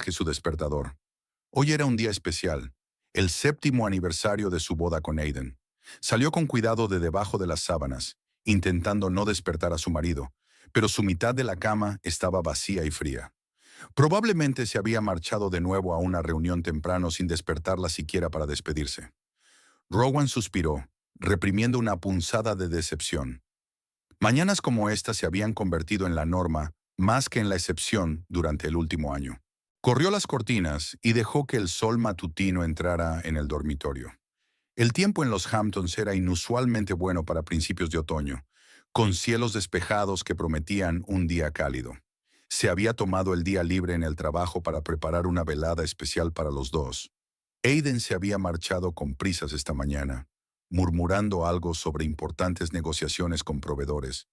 que su despertador. Hoy era un día especial, el 7º aniversario de su boda con Aiden. Salió con cuidado de debajo de las sábanas, intentando no despertar a su marido, pero su mitad de la cama estaba vacía y fría. Probablemente se había marchado de nuevo a una reunión temprano sin despertarla siquiera para despedirse. Rowan suspiró, reprimiendo una punzada de decepción. Mañanas como esta se habían convertido en la norma más que en la excepción durante el último año. Corrió las cortinas y dejó que el sol matutino entrara en el dormitorio. El tiempo en los Hamptons era inusualmente bueno para principios de otoño, con cielos despejados que prometían un día cálido. Se había tomado el día libre en el trabajo para preparar una velada especial para los dos. Aiden se había marchado con prisas esta mañana, murmurando algo sobre importantes negociaciones con proveedores,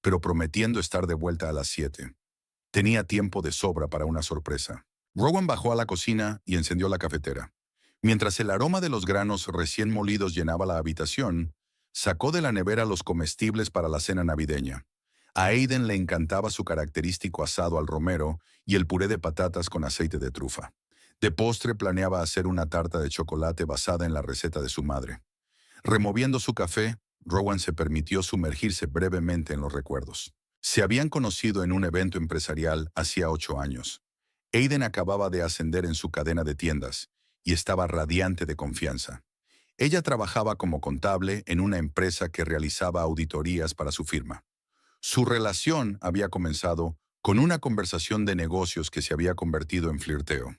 pero prometiendo estar de vuelta a las 7. Tenía tiempo de sobra para una sorpresa. Rowan bajó a la cocina y encendió la cafetera. Mientras el aroma de los granos recién molidos llenaba la habitación, sacó de la nevera los comestibles para la cena navideña. A Aiden le encantaba su característico asado al romero y el puré de patatas con aceite de trufa. De postre planeaba hacer una tarta de chocolate basada en la receta de su madre. Removiendo su café, Rowan se permitió sumergirse brevemente en los recuerdos. Se habían conocido en un evento empresarial hacía 8 años. Aiden acababa de ascender en su cadena de tiendas y estaba radiante de confianza. Ella trabajaba como contable en una empresa que realizaba auditorías para su firma. Su relación había comenzado con una conversación de negocios que se había convertido en flirteo.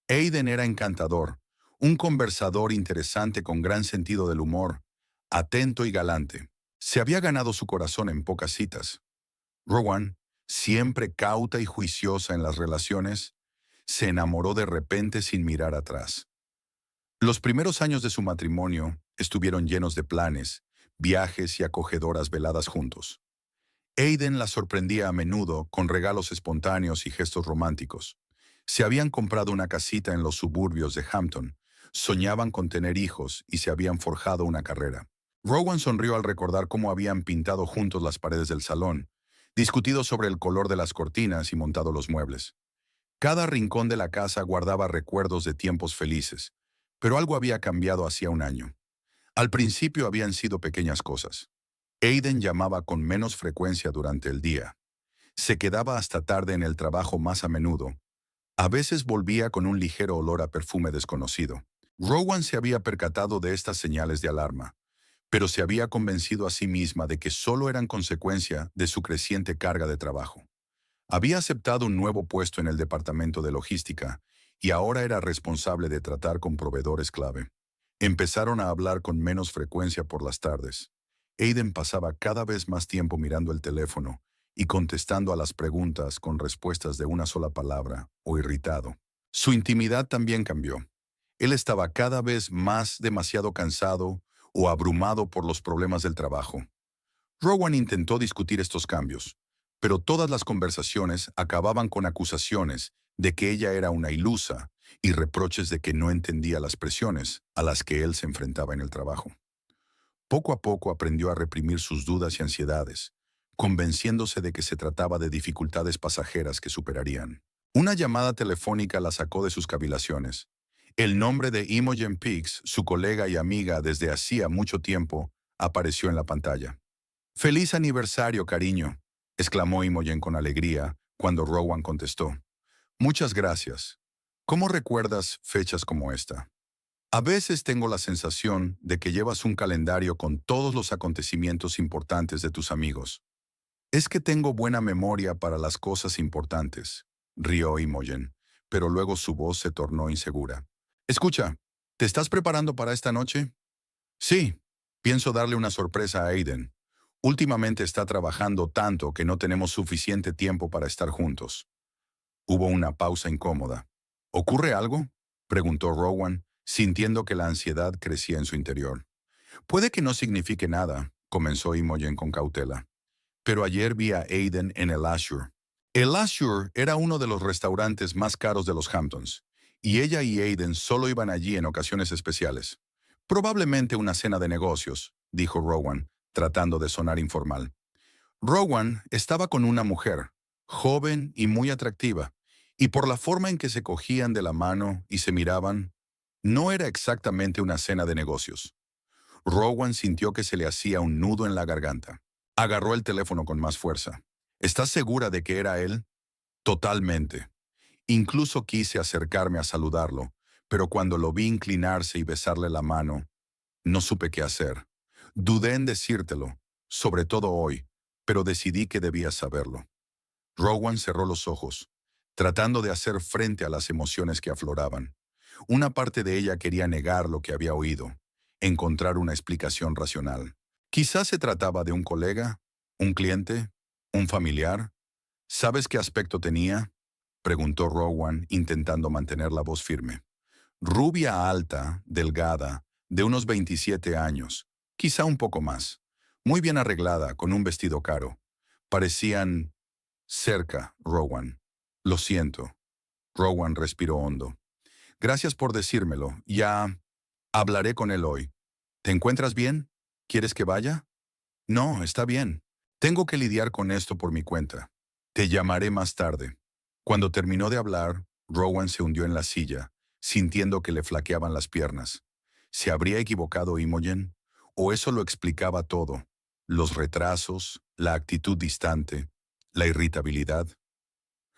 Aiden era encantador, un conversador interesante con gran sentido del humor, atento y galante. Se había ganado su corazón en pocas citas. Rowan, siempre cauta y juiciosa en las relaciones, se enamoró de repente sin mirar atrás. Los primeros años de su matrimonio estuvieron llenos de planes, viajes y acogedoras veladas juntos. Aiden la sorprendía a menudo con regalos espontáneos y gestos románticos. Se habían comprado una casita en los suburbios de Hampton, soñaban con tener hijos y se habían forjado una carrera. Rowan sonrió al recordar cómo habían pintado juntos las paredes del salón, discutido sobre el color de las cortinas y montado los muebles. Cada rincón de la casa guardaba recuerdos de tiempos felices, pero algo había cambiado hacía un año. Al principio habían sido pequeñas cosas. Aiden llamaba con menos frecuencia durante el día. Se quedaba hasta tarde en el trabajo más a menudo. A veces volvía con un ligero olor a perfume desconocido. Rowan se había percatado de estas señales de alarma, pero se había convencido a sí misma de que solo eran consecuencia de su creciente carga de trabajo. Había aceptado un nuevo puesto en el departamento de logística y ahora era responsable de tratar con proveedores clave. Empezaron a hablar con menos frecuencia por las tardes. Aiden pasaba cada vez más tiempo mirando el teléfono y contestando a las preguntas con respuestas de una sola palabra o irritado. Su intimidad también cambió. Él estaba cada vez más demasiado cansado o abrumado por los problemas del trabajo. Rowan intentó discutir estos cambios, pero todas las conversaciones acababan con acusaciones de que ella era una ilusa y reproches de que no entendía las presiones a las que él se enfrentaba en el trabajo. Poco a poco aprendió a reprimir sus dudas y ansiedades, convenciéndose de que se trataba de dificultades pasajeras que superarían. Una llamada telefónica la sacó de sus cavilaciones. El nombre de Imogen Peaks, su colega y amiga desde hacía mucho tiempo, apareció en la pantalla. «¡Feliz aniversario, cariño!», exclamó Imogen con alegría cuando Rowan contestó. «Muchas gracias. ¿Cómo recuerdas fechas como esta? A veces tengo la sensación de que llevas un calendario con todos los acontecimientos importantes de tus amigos». «Es que tengo buena memoria para las cosas importantes», rió Imogen, pero luego su voz se tornó insegura. «Escucha, ¿te estás preparando para esta noche?» «Sí, pienso darle una sorpresa a Aiden. Últimamente está trabajando tanto que no tenemos suficiente tiempo para estar juntos». Hubo una pausa incómoda. «¿Ocurre algo?», preguntó Rowan, sintiendo que la ansiedad crecía en su interior. «Puede que no signifique nada», comenzó Imogen con cautela. «Pero ayer vi a Aiden en el Azure». El Azure era uno de los restaurantes más caros de los Hamptons, y ella y Aiden solo iban allí en ocasiones especiales. «Probablemente una cena de negocios», dijo Rowan, tratando de sonar informal. Rowan estaba con una mujer, joven y muy atractiva, Y por la forma en que se cogían de la mano y se miraban, no era exactamente una cena de negocios. Rowan sintió que se le hacía un nudo en la garganta. Agarró el teléfono con más fuerza. ¿Estás segura de que era él? Totalmente. Incluso quise acercarme a saludarlo, pero cuando lo vi inclinarse y besarle la mano, no supe qué hacer. Dudé en decírtelo, sobre todo hoy, pero decidí que debías saberlo. Rowan cerró los ojos, tratando de hacer frente a las emociones que afloraban. Una parte de ella quería negar lo que había oído, encontrar una explicación racional. Quizás se trataba de un colega, un cliente, un familiar. ¿Sabes qué aspecto tenía?, preguntó Rowan, intentando mantener la voz firme. Rubia alta, delgada, de unos 27 años, quizá un poco más. Muy bien arreglada, con un vestido caro. Parecían cerca, Rowan. Lo siento. Rowan respiró hondo. Gracias por decírmelo. Ya hablaré con él hoy. ¿Te encuentras bien? ¿Quieres que vaya? No, está bien. Tengo que lidiar con esto por mi cuenta. Te llamaré más tarde. Cuando terminó de hablar, Rowan se hundió en la silla, sintiendo que le flaqueaban las piernas. ¿Se habría equivocado Imogen? ¿O eso lo explicaba todo? Los retrasos, la actitud distante, la irritabilidad.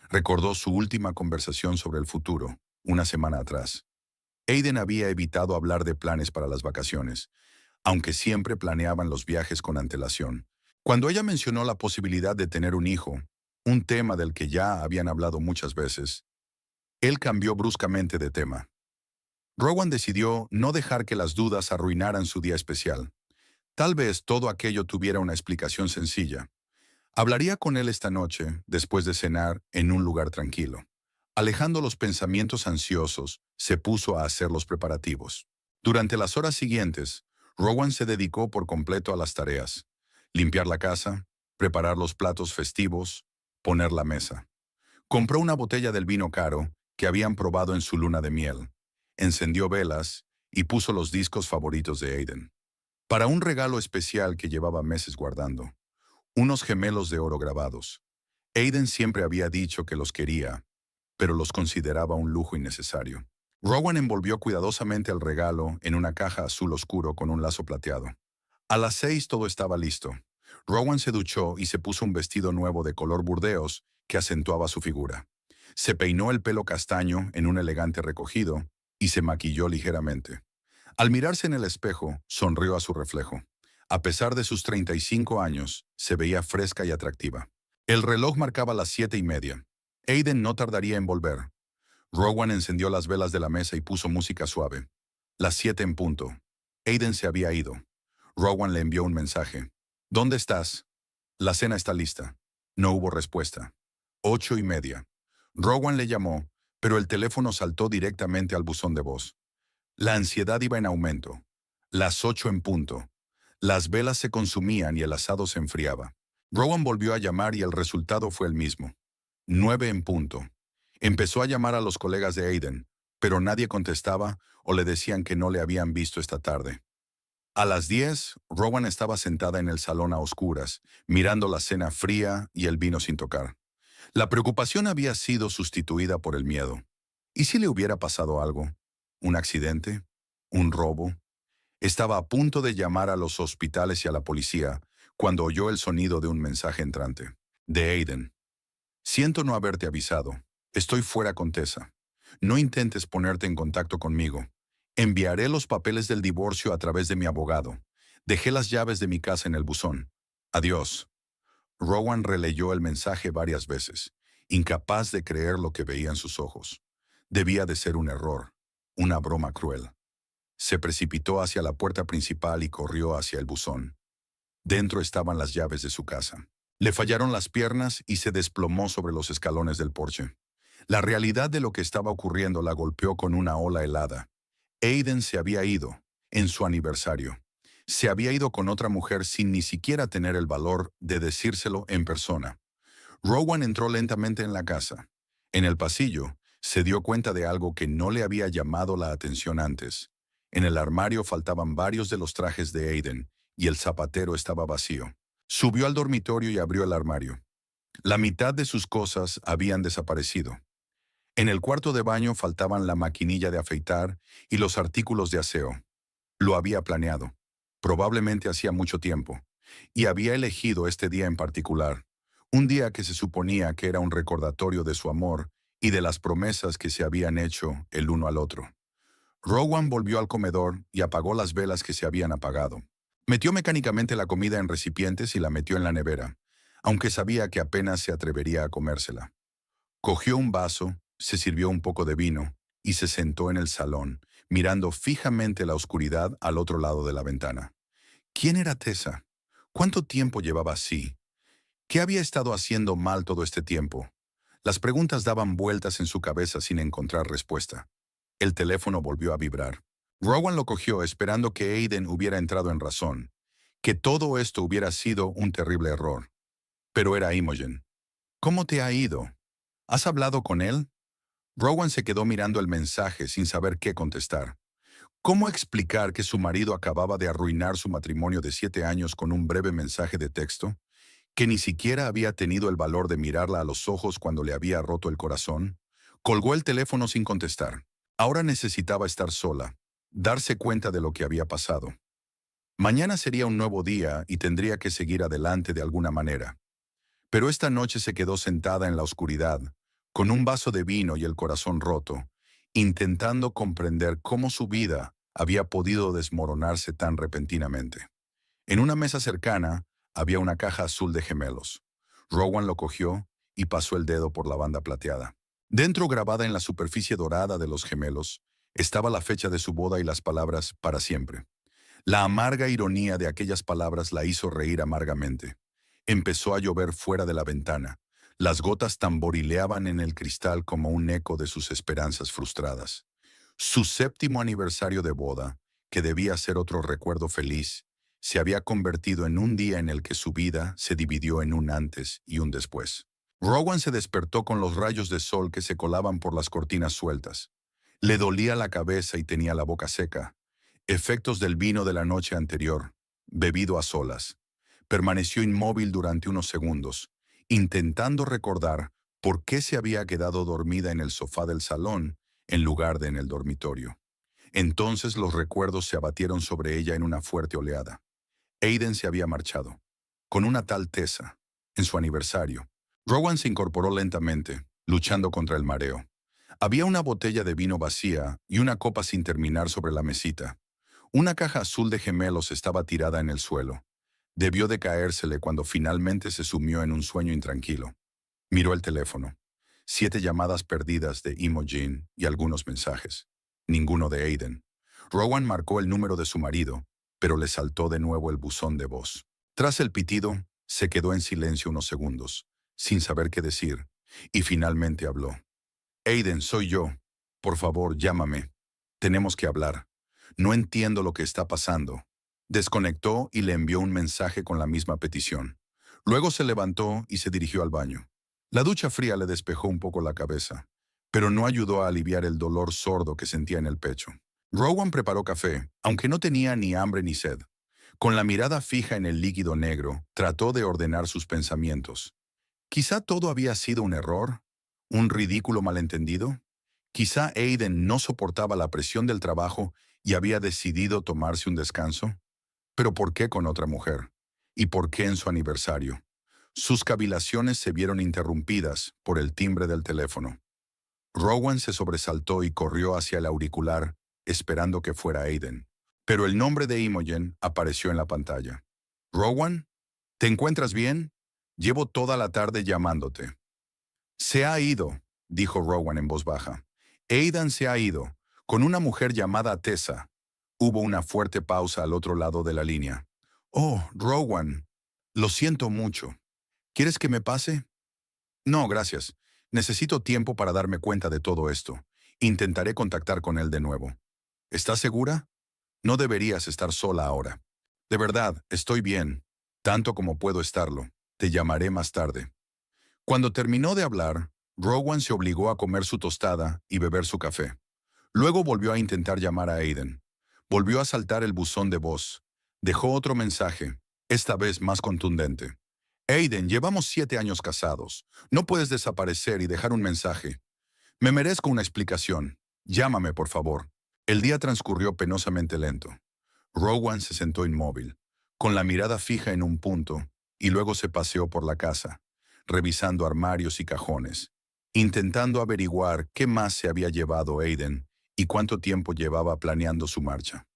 Recordó su última conversación sobre el futuro, una semana atrás. Aiden había evitado hablar de planes para las vacaciones, aunque siempre planeaban los viajes con antelación. Cuando ella mencionó la posibilidad de tener un hijo, un tema del que ya habían hablado muchas veces, él cambió bruscamente de tema. Rowan decidió no dejar que las dudas arruinaran su día especial. Tal vez todo aquello tuviera una explicación sencilla. Hablaría con él esta noche, después de cenar, en un lugar tranquilo. Alejando los pensamientos ansiosos, se puso a hacer los preparativos. Durante las horas siguientes, Rowan se dedicó por completo a las tareas: limpiar la casa, preparar los platos festivos, poner la mesa. Compró una botella del vino caro que habían probado en su luna de miel, encendió velas y puso los discos favoritos de Aiden. Para un regalo especial que llevaba meses guardando, unos gemelos de oro grabados. Aiden siempre había dicho que los quería, pero los consideraba un lujo innecesario. Rowan envolvió cuidadosamente el regalo en una caja azul oscuro con un lazo plateado. A las 6 todo estaba listo. Rowan se duchó y se puso un vestido nuevo de color burdeos que acentuaba su figura. Se peinó el pelo castaño en un elegante recogido y se maquilló ligeramente. Al mirarse en el espejo, sonrió a su reflejo. A pesar de sus 35 años, se veía fresca y atractiva. El reloj marcaba las 7:30. Aiden no tardaría en volver. Rowan encendió las velas de la mesa y puso música suave. Las 7 en punto. Aiden se había ido. Rowan le envió un mensaje. ¿Dónde estás? La cena está lista. No hubo respuesta. 8:30. Rowan le llamó, pero el teléfono saltó directamente al buzón de voz. La ansiedad iba en aumento. Las 8 en punto. Las velas se consumían y el asado se enfriaba. Rowan volvió a llamar y el resultado fue el mismo. 9 en punto. Empezó a llamar a los colegas de Aiden, pero nadie contestaba o le decían que no le habían visto esta tarde. A las 10, Rowan estaba sentada en el salón a oscuras, mirando la cena fría y el vino sin tocar. La preocupación había sido sustituida por el miedo. ¿Y si le hubiera pasado algo? ¿Un accidente? ¿Un robo? Estaba a punto de llamar a los hospitales y a la policía cuando oyó el sonido de un mensaje entrante. De Aiden. Siento no haberte avisado. Estoy fuera con Tessa. No intentes ponerte en contacto conmigo. Enviaré los papeles del divorcio a través de mi abogado. Dejé las llaves de mi casa en el buzón. Adiós. Rowan releyó el mensaje varias veces, incapaz de creer lo que veía en sus ojos. Debía de ser un error, una broma cruel. Se precipitó hacia la puerta principal y corrió hacia el buzón. Dentro estaban las llaves de su casa. Le fallaron las piernas y se desplomó sobre los escalones del porche. La realidad de lo que estaba ocurriendo la golpeó con una ola helada. Aiden se había ido, en su aniversario. Se había ido con otra mujer sin ni siquiera tener el valor de decírselo en persona. Rowan entró lentamente en la casa. En el pasillo, se dio cuenta de algo que no le había llamado la atención antes. En el armario faltaban varios de los trajes de Aiden, y el zapatero estaba vacío. Subió al dormitorio y abrió el armario. La mitad de sus cosas habían desaparecido. En el cuarto de baño faltaban la maquinilla de afeitar y los artículos de aseo. Lo había planeado. Probablemente hacía mucho tiempo. Y había elegido este día en particular. Un día que se suponía que era un recordatorio de su amor y de las promesas que se habían hecho el uno al otro. Rowan volvió al comedor y apagó las velas que se habían apagado. Metió mecánicamente la comida en recipientes y la metió en la nevera, aunque sabía que apenas se atrevería a comérsela. Cogió un vaso, se sirvió un poco de vino y se sentó en el salón, mirando fijamente la oscuridad al otro lado de la ventana. ¿Quién era Tessa? ¿Cuánto tiempo llevaba así? ¿Qué había estado haciendo mal todo este tiempo? Las preguntas daban vueltas en su cabeza sin encontrar respuesta. El teléfono volvió a vibrar. Rowan lo cogió esperando que Aiden hubiera entrado en razón, que todo esto hubiera sido un terrible error. Pero era Imogen. ¿Cómo te ha ido? ¿Has hablado con él? Rowan se quedó mirando el mensaje sin saber qué contestar. ¿Cómo explicar que su marido acababa de arruinar su matrimonio de 7 años con un breve mensaje de texto? ¿Que ni siquiera había tenido el valor de mirarla a los ojos cuando le había roto el corazón? Colgó el teléfono sin contestar. Ahora necesitaba estar sola, darse cuenta de lo que había pasado. Mañana sería un nuevo día y tendría que seguir adelante de alguna manera. Pero esta noche se quedó sentada en la oscuridad, con un vaso de vino y el corazón roto, intentando comprender cómo su vida había podido desmoronarse tan repentinamente. En una mesa cercana había una caja azul de gemelos. Rowan lo cogió y pasó el dedo por la banda plateada. Dentro, grabada en la superficie dorada de los gemelos, estaba la fecha de su boda y las palabras "para siempre". La amarga ironía de aquellas palabras la hizo reír amargamente. Empezó a llover fuera de la ventana. Las gotas tamborileaban en el cristal como un eco de sus esperanzas frustradas. Su séptimo aniversario de boda, que debía ser otro recuerdo feliz, se había convertido en un día en el que su vida se dividió en un antes y un después. Rowan se despertó con los rayos de sol que se colaban por las cortinas sueltas. Le dolía la cabeza y tenía la boca seca. Efectos del vino de la noche anterior, bebido a solas. Permaneció inmóvil durante unos segundos, intentando recordar por qué se había quedado dormida en el sofá del salón en lugar de en el dormitorio. Entonces los recuerdos se abatieron sobre ella en una fuerte oleada. Aiden se había marchado, con una tal Tessa, en su aniversario. Rowan se incorporó lentamente, luchando contra el mareo. Había una botella de vino vacía y una copa sin terminar sobre la mesita. Una caja azul de gemelos estaba tirada en el suelo. Debió de caérsele cuando finalmente se sumió en un sueño intranquilo. Miró el teléfono. 7 llamadas perdidas de Imogen y algunos mensajes. Ninguno de Aiden. Rowan marcó el número de su marido, pero le saltó de nuevo el buzón de voz. Tras el pitido, se quedó en silencio unos segundos, sin saber qué decir, y finalmente habló. Aiden, soy yo. Por favor, llámame. Tenemos que hablar. No entiendo lo que está pasando. Desconectó y le envió un mensaje con la misma petición. Luego se levantó y se dirigió al baño. La ducha fría le despejó un poco la cabeza, pero no ayudó a aliviar el dolor sordo que sentía en el pecho. Rowan preparó café, aunque no tenía ni hambre ni sed. Con la mirada fija en el líquido negro, trató de ordenar sus pensamientos. Quizá todo había sido un error, un ridículo malentendido. Quizá Aiden no soportaba la presión del trabajo y había decidido tomarse un descanso. Pero ¿por qué con otra mujer? ¿Y por qué en su aniversario? Sus cavilaciones se vieron interrumpidas por el timbre del teléfono. Rowan se sobresaltó y corrió hacia el auricular, esperando que fuera Aiden. Pero el nombre de Imogen apareció en la pantalla. «Rowan, ¿te encuentras bien? Llevo toda la tarde llamándote». «Se ha ido», dijo Rowan en voz baja. «Aidan se ha ido, con una mujer llamada Tessa». Hubo una fuerte pausa al otro lado de la línea. «Oh, Rowan, lo siento mucho. ¿Quieres que me pase?» «No, gracias. Necesito tiempo para darme cuenta de todo esto. Intentaré contactar con él de nuevo». «¿Estás segura? No deberías estar sola ahora». «De verdad, estoy bien, tanto como puedo estarlo. Te llamaré más tarde». Cuando terminó de hablar, Rowan se obligó a comer su tostada y beber su café. Luego volvió a intentar llamar a Aiden. Volvió a saltar el buzón de voz. Dejó otro mensaje, esta vez más contundente. «Aiden, llevamos 7 años casados. No puedes desaparecer y dejar un mensaje». Me merezco una explicación. Llámame, por favor. El día transcurrió penosamente lento. Rowan se sentó inmóvil, con la mirada fija en un punto, y luego se paseó por la casa, revisando armarios y cajones, intentando averiguar qué más se había llevado Aiden y cuánto tiempo llevaba planeando su marcha.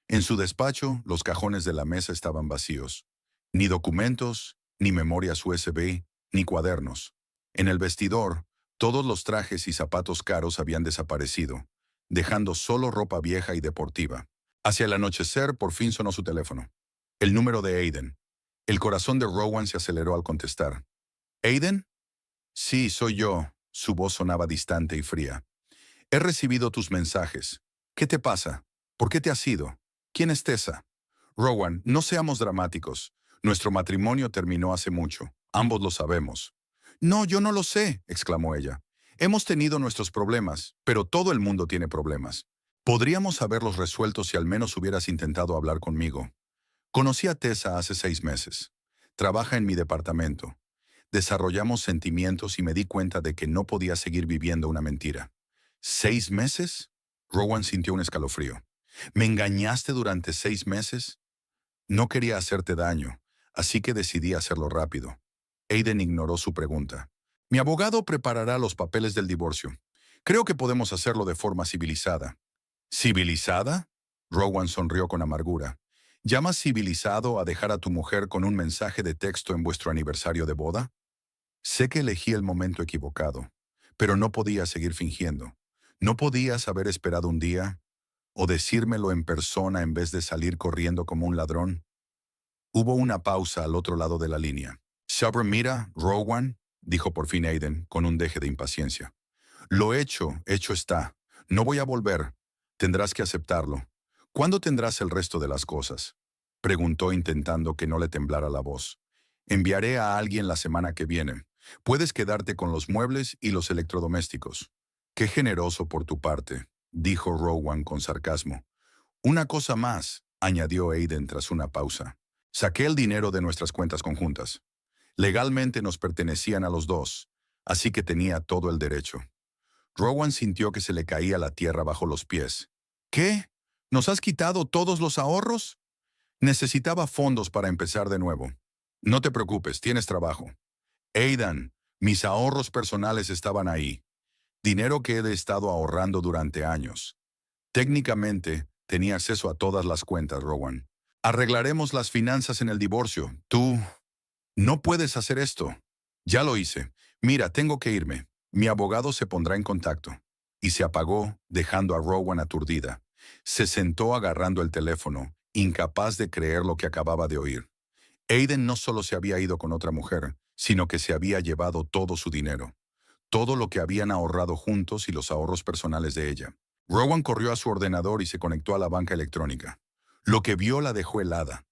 En su despacho, los cajones de la mesa estaban vacíos. Ni documentos, ni memorias USB, ni cuadernos. En el vestidor, todos los trajes y zapatos caros habían desaparecido, dejando solo ropa vieja y deportiva. Hacia el anochecer, por fin sonó su teléfono. El número de Aiden. El corazón de Rowan se aceleró al contestar. ¿Aiden? Sí, soy yo. Su voz sonaba distante y fría. He recibido tus mensajes. ¿Qué te pasa? ¿Por qué te has ido? ¿Quién es Tessa? Rowan, no seamos dramáticos. Nuestro matrimonio terminó hace mucho. Ambos lo sabemos. No, yo no lo sé, exclamó ella. Hemos tenido nuestros problemas, pero todo el mundo tiene problemas. Podríamos haberlos resuelto si al menos hubieras intentado hablar conmigo. Conocí a Tessa hace 6 meses. Trabaja en mi departamento. Desarrollamos sentimientos y me di cuenta de que no podía seguir viviendo una mentira. ¿6 meses? Rowan sintió un escalofrío. ¿Me engañaste durante 6 meses? No quería hacerte daño, así que decidí hacerlo rápido. Aiden ignoró su pregunta. Mi abogado preparará los papeles del divorcio. Creo que podemos hacerlo de forma civilizada. ¿Civilizada? Rowan sonrió con amargura. ¿Llamas civilizado a dejar a tu mujer con un mensaje de texto en vuestro aniversario de boda? Sé que elegí el momento equivocado, pero no podía seguir fingiendo. ¿No podías haber esperado un día o decírmelo en persona en vez de salir corriendo como un ladrón? Hubo una pausa al otro lado de la línea. Mira, Rowan, dijo por fin Aiden, con un deje de impaciencia. Lo hecho está. No voy a volver. Tendrás que aceptarlo. ¿Cuándo tendrás el resto de las cosas? Preguntó intentando que no le temblara la voz. Enviaré a alguien la semana que viene. Puedes quedarte con los muebles y los electrodomésticos. Qué generoso por tu parte, dijo Rowan con sarcasmo. Una cosa más, añadió Aiden tras una pausa. Saqué el dinero de nuestras cuentas conjuntas. Legalmente nos pertenecían a los dos, así que tenía todo el derecho. Rowan sintió que se le caía la tierra bajo los pies. ¿Qué? ¿Nos has quitado todos los ahorros? Necesitaba fondos para empezar de nuevo. No te preocupes, tienes trabajo. Aidan, mis ahorros personales estaban ahí. Dinero que he estado ahorrando durante años. Técnicamente, tenía acceso a todas las cuentas, Rowan. Arreglaremos las finanzas en el divorcio. Tú no puedes hacer esto. Ya lo hice. Mira, tengo que irme. Mi abogado se pondrá en contacto. Y se apagó, dejando a Rowan aturdida. Se sentó agarrando el teléfono, incapaz de creer lo que acababa de oír. Aiden no solo se había ido con otra mujer, sino que se había llevado todo su dinero. Todo lo que habían ahorrado juntos y los ahorros personales de ella. Rowan corrió a su ordenador y se conectó a la banca electrónica. Lo que vio la dejó helada.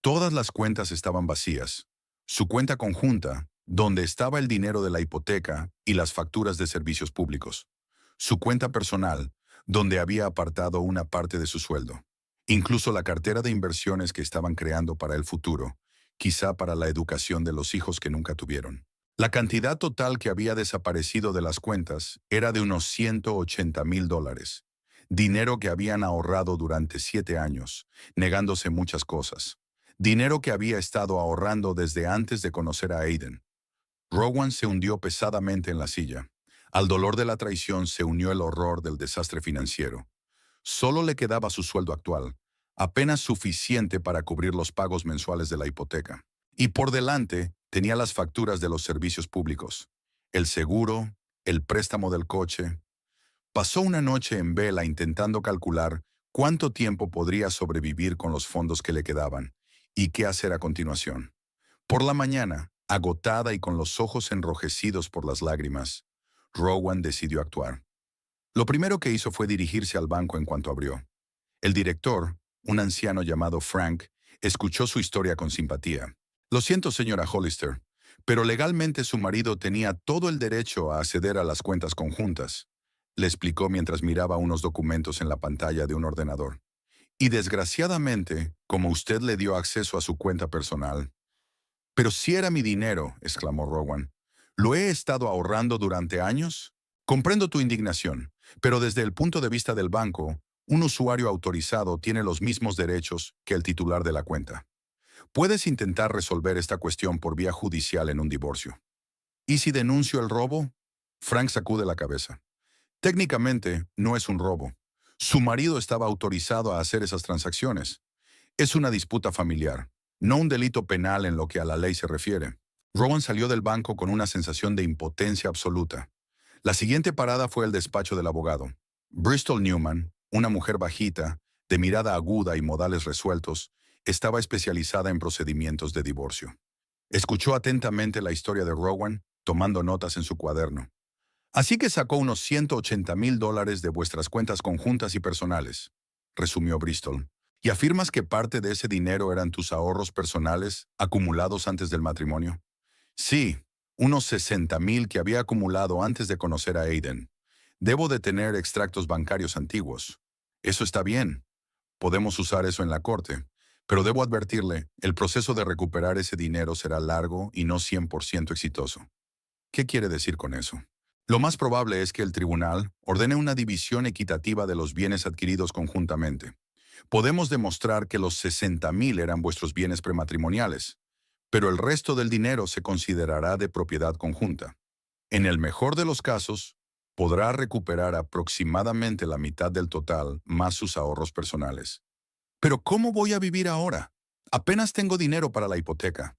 Todas las cuentas estaban vacías. Su cuenta conjunta, donde estaba el dinero de la hipoteca y las facturas de servicios públicos. Su cuenta personal, donde había apartado una parte de su sueldo. Incluso la cartera de inversiones que estaban creando para el futuro, quizá para la educación de los hijos que nunca tuvieron. La cantidad total que había desaparecido de las cuentas era de unos $180,000. Dinero que habían ahorrado durante 7 años, negándose muchas cosas. Dinero que había estado ahorrando desde antes de conocer a Aiden. Rowan se hundió pesadamente en la silla. Al dolor de la traición se unió el horror del desastre financiero. Solo le quedaba su sueldo actual, apenas suficiente para cubrir los pagos mensuales de la hipoteca. Y por delante tenía las facturas de los servicios públicos, el seguro, el préstamo del coche. Pasó una noche en vela intentando calcular cuánto tiempo podría sobrevivir con los fondos que le quedaban y qué hacer a continuación. Por la mañana, agotada y con los ojos enrojecidos por las lágrimas, Rowan decidió actuar. Lo primero que hizo fue dirigirse al banco en cuanto abrió. El director, un anciano llamado Frank, escuchó su historia con simpatía. Lo siento, señora Hollister, pero legalmente su marido tenía todo el derecho a acceder a las cuentas conjuntas, le explicó mientras miraba unos documentos en la pantalla de un ordenador. Y desgraciadamente, como usted le dio acceso a su cuenta personal. Pero si era mi dinero, exclamó Rowan. ¿Lo he estado ahorrando durante años? Comprendo tu indignación, pero desde el punto de vista del banco, un usuario autorizado tiene los mismos derechos que el titular de la cuenta. Puedes intentar resolver esta cuestión por vía judicial en un divorcio. ¿Y si denuncio el robo? Frank sacude la cabeza. Técnicamente, no es un robo. Su marido estaba autorizado a hacer esas transacciones. Es una disputa familiar, no un delito penal en lo que a la ley se refiere. Rowan salió del banco con una sensación de impotencia absoluta. La siguiente parada fue el despacho del abogado. Bristol Newman, una mujer bajita, de mirada aguda y modales resueltos, estaba especializada en procedimientos de divorcio. Escuchó atentamente la historia de Rowan, tomando notas en su cuaderno. Así que sacó unos $180,000 de vuestras cuentas conjuntas y personales, resumió Bristol. ¿Y afirmas que parte de ese dinero eran tus ahorros personales acumulados antes del matrimonio? Sí, unos 60,000 que había acumulado antes de conocer a Aiden. Debo de tener extractos bancarios antiguos. Eso está bien. Podemos usar eso en la corte. Pero debo advertirle, el proceso de recuperar ese dinero será largo y no 100% exitoso. ¿Qué quiere decir con eso? Lo más probable es que el tribunal ordene una división equitativa de los bienes adquiridos conjuntamente. Podemos demostrar que los 60,000 eran vuestros bienes prematrimoniales, pero el resto del dinero se considerará de propiedad conjunta. En el mejor de los casos, podrá recuperar aproximadamente la mitad del total más sus ahorros personales. Pero ¿cómo voy a vivir ahora? Apenas tengo dinero para la hipoteca.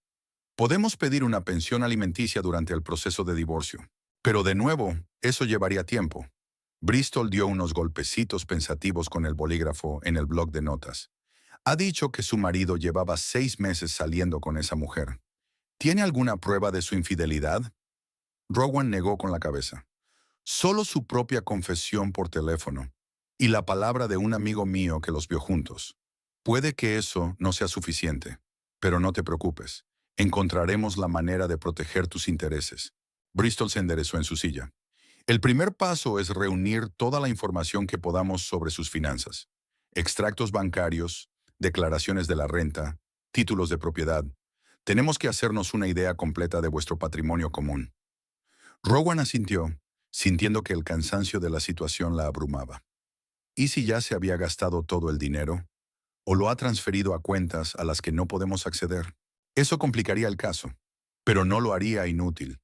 Podemos pedir una pensión alimenticia durante el proceso de divorcio. Pero de nuevo, eso llevaría tiempo. Bristol dio unos golpecitos pensativos con el bolígrafo en el bloc de notas. Ha dicho que su marido llevaba 6 meses saliendo con esa mujer. ¿Tiene alguna prueba de su infidelidad? Rowan negó con la cabeza. Solo su propia confesión por teléfono y la palabra de un amigo mío que los vio juntos. Puede que eso no sea suficiente, pero no te preocupes. Encontraremos la manera de proteger tus intereses. Bristol se enderezó en su silla. El primer paso es reunir toda la información que podamos sobre sus finanzas. Extractos bancarios, declaraciones de la renta, títulos de propiedad. Tenemos que hacernos una idea completa de vuestro patrimonio común. Rowan asintió, sintiendo que el cansancio de la situación la abrumaba. ¿Y si ya se había gastado todo el dinero? ¿O lo ha transferido a cuentas a las que no podemos acceder? Eso complicaría el caso, pero no lo haría inútil.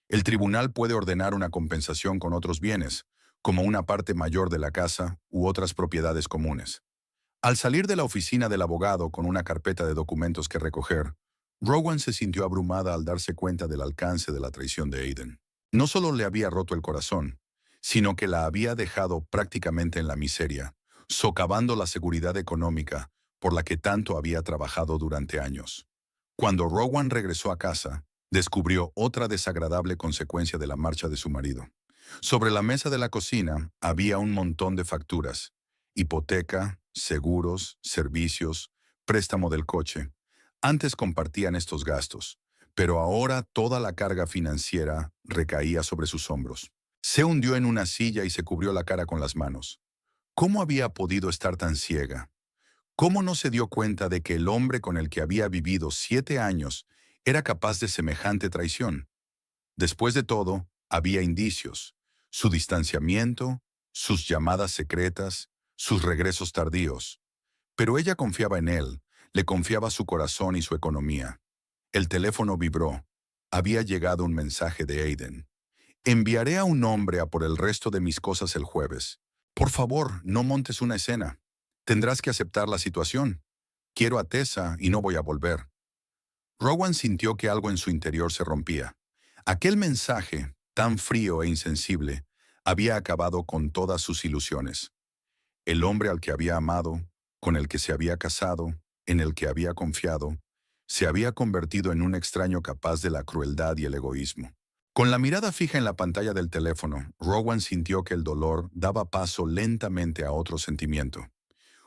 El tribunal puede ordenar una compensación con otros bienes, como una parte mayor de la casa u otras propiedades comunes. Al salir de la oficina del abogado con una carpeta de documentos que recoger, Rowan se sintió abrumada al darse cuenta del alcance de la traición de Aiden. No solo le había roto el corazón, sino que la había dejado prácticamente en la miseria, socavando la seguridad económica por la que tanto había trabajado durante años. Cuando Rowan regresó a casa, descubrió otra desagradable consecuencia de la marcha de su marido. Sobre la mesa de la cocina había un montón de facturas: hipoteca, seguros, servicios, préstamo del coche. Antes compartían estos gastos, pero ahora toda la carga financiera recaía sobre sus hombros. Se hundió en una silla y se cubrió la cara con las manos. ¿Cómo había podido estar tan ciega? ¿Cómo no se dio cuenta de que el hombre con el que había vivido 7 años era capaz de semejante traición? Después de todo, había indicios: su distanciamiento, sus llamadas secretas, sus regresos tardíos. Pero ella confiaba en él, le confiaba su corazón y su economía. El teléfono vibró. Había llegado un mensaje de Aiden. Enviaré a un hombre a por el resto de mis cosas el jueves. Por favor, no montes una escena. Tendrás que aceptar la situación. Quiero a Tessa y no voy a volver. Rowan sintió que algo en su interior se rompía. Aquel mensaje, tan frío e insensible, había acabado con todas sus ilusiones. El hombre al que había amado, con el que se había casado, en el que había confiado, se había convertido en un extraño capaz de la crueldad y el egoísmo. Con la mirada fija en la pantalla del teléfono, Rowan sintió que el dolor daba paso lentamente a otro sentimiento: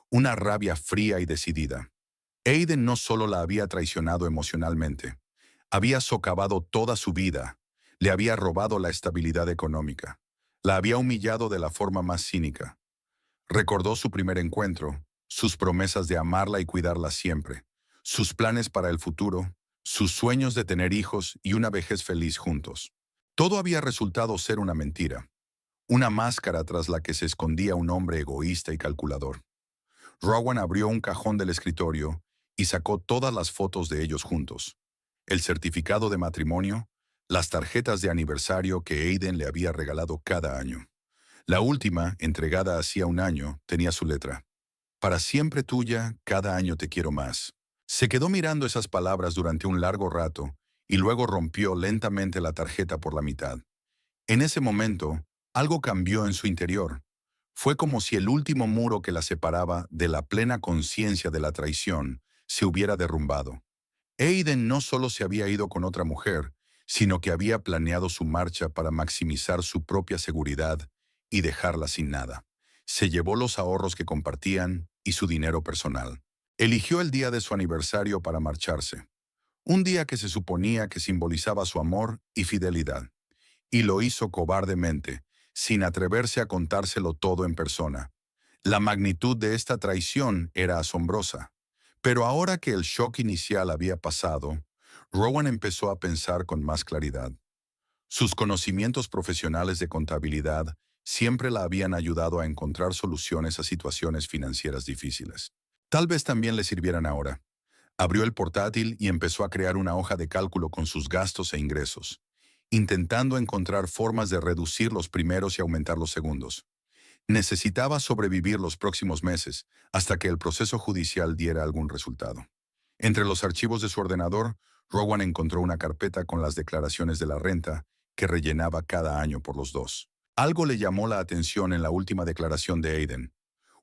una rabia fría y decidida. Aiden no solo la había traicionado emocionalmente, había socavado toda su vida, le había robado la estabilidad económica, la había humillado de la forma más cínica. Recordó su primer encuentro, sus promesas de amarla y cuidarla siempre, sus planes para el futuro, sus sueños de tener hijos y una vejez feliz juntos. Todo había resultado ser una mentira, una máscara tras la que se escondía un hombre egoísta y calculador. Rowan abrió un cajón del escritorio y sacó todas las fotos de ellos juntos. El certificado de matrimonio, las tarjetas de aniversario que Aiden le había regalado cada año. La última, entregada hacía un año, tenía su letra. Para siempre tuya, cada año te quiero más. Se quedó mirando esas palabras durante un largo rato y luego rompió lentamente la tarjeta por la mitad. En ese momento, algo cambió en su interior. Fue como si el último muro que la separaba de la plena conciencia de la traición se hubiera derrumbado. Aiden no solo se había ido con otra mujer, sino que había planeado su marcha para maximizar su propia seguridad y dejarla sin nada. Se llevó los ahorros que compartían y su dinero personal. Eligió el día de su aniversario para marcharse, un día que se suponía que simbolizaba su amor y fidelidad. Y lo hizo cobardemente, sin atreverse a contárselo todo en persona. La magnitud de esta traición era asombrosa. Pero ahora que el shock inicial había pasado, Rowan empezó a pensar con más claridad. Sus conocimientos profesionales de contabilidad siempre la habían ayudado a encontrar soluciones a situaciones financieras difíciles. Tal vez también le sirvieran ahora. Abrió el portátil y empezó a crear una hoja de cálculo con sus gastos e ingresos, intentando encontrar formas de reducir los primeros y aumentar los segundos. Necesitaba sobrevivir los próximos meses hasta que el proceso judicial diera algún resultado. Entre los archivos de su ordenador, Rowan encontró una carpeta con las declaraciones de la renta que rellenaba cada año por los dos. Algo le llamó la atención en la última declaración de Aiden.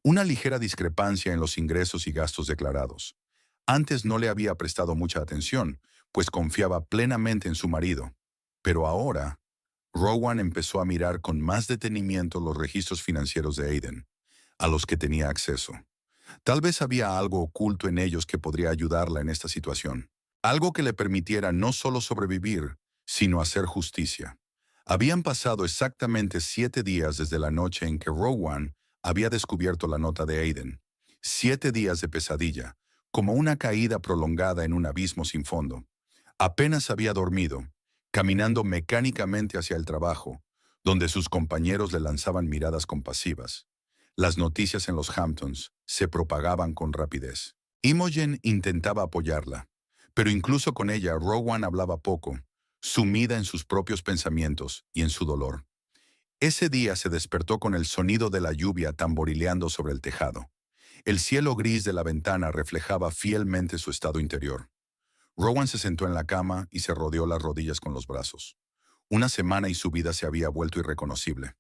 Una ligera discrepancia en los ingresos y gastos declarados. Antes no le había prestado mucha atención, pues confiaba plenamente en su marido. Pero ahora, Rowan empezó a mirar con más detenimiento los registros financieros de Aiden, a los que tenía acceso. Tal vez había algo oculto en ellos que podría ayudarla en esta situación. Algo que le permitiera no solo sobrevivir, sino hacer justicia. Habían pasado exactamente 7 días desde la noche en que Rowan había descubierto la nota de Aiden. 7 días de pesadilla, como una caída prolongada en un abismo sin fondo. Apenas había dormido, caminando mecánicamente hacia el trabajo, donde sus compañeros le lanzaban miradas compasivas. Las noticias en los Hamptons se propagaban con rapidez. Imogen intentaba apoyarla, pero incluso con ella Rowan hablaba poco, sumida en sus propios pensamientos y en su dolor. Ese día se despertó con el sonido de la lluvia tamborileando sobre el tejado. El cielo gris de la ventana reflejaba fielmente su estado interior. Rowan se sentó en la cama y se rodeó las rodillas con los brazos. Una semana y su vida se había vuelto irreconocible.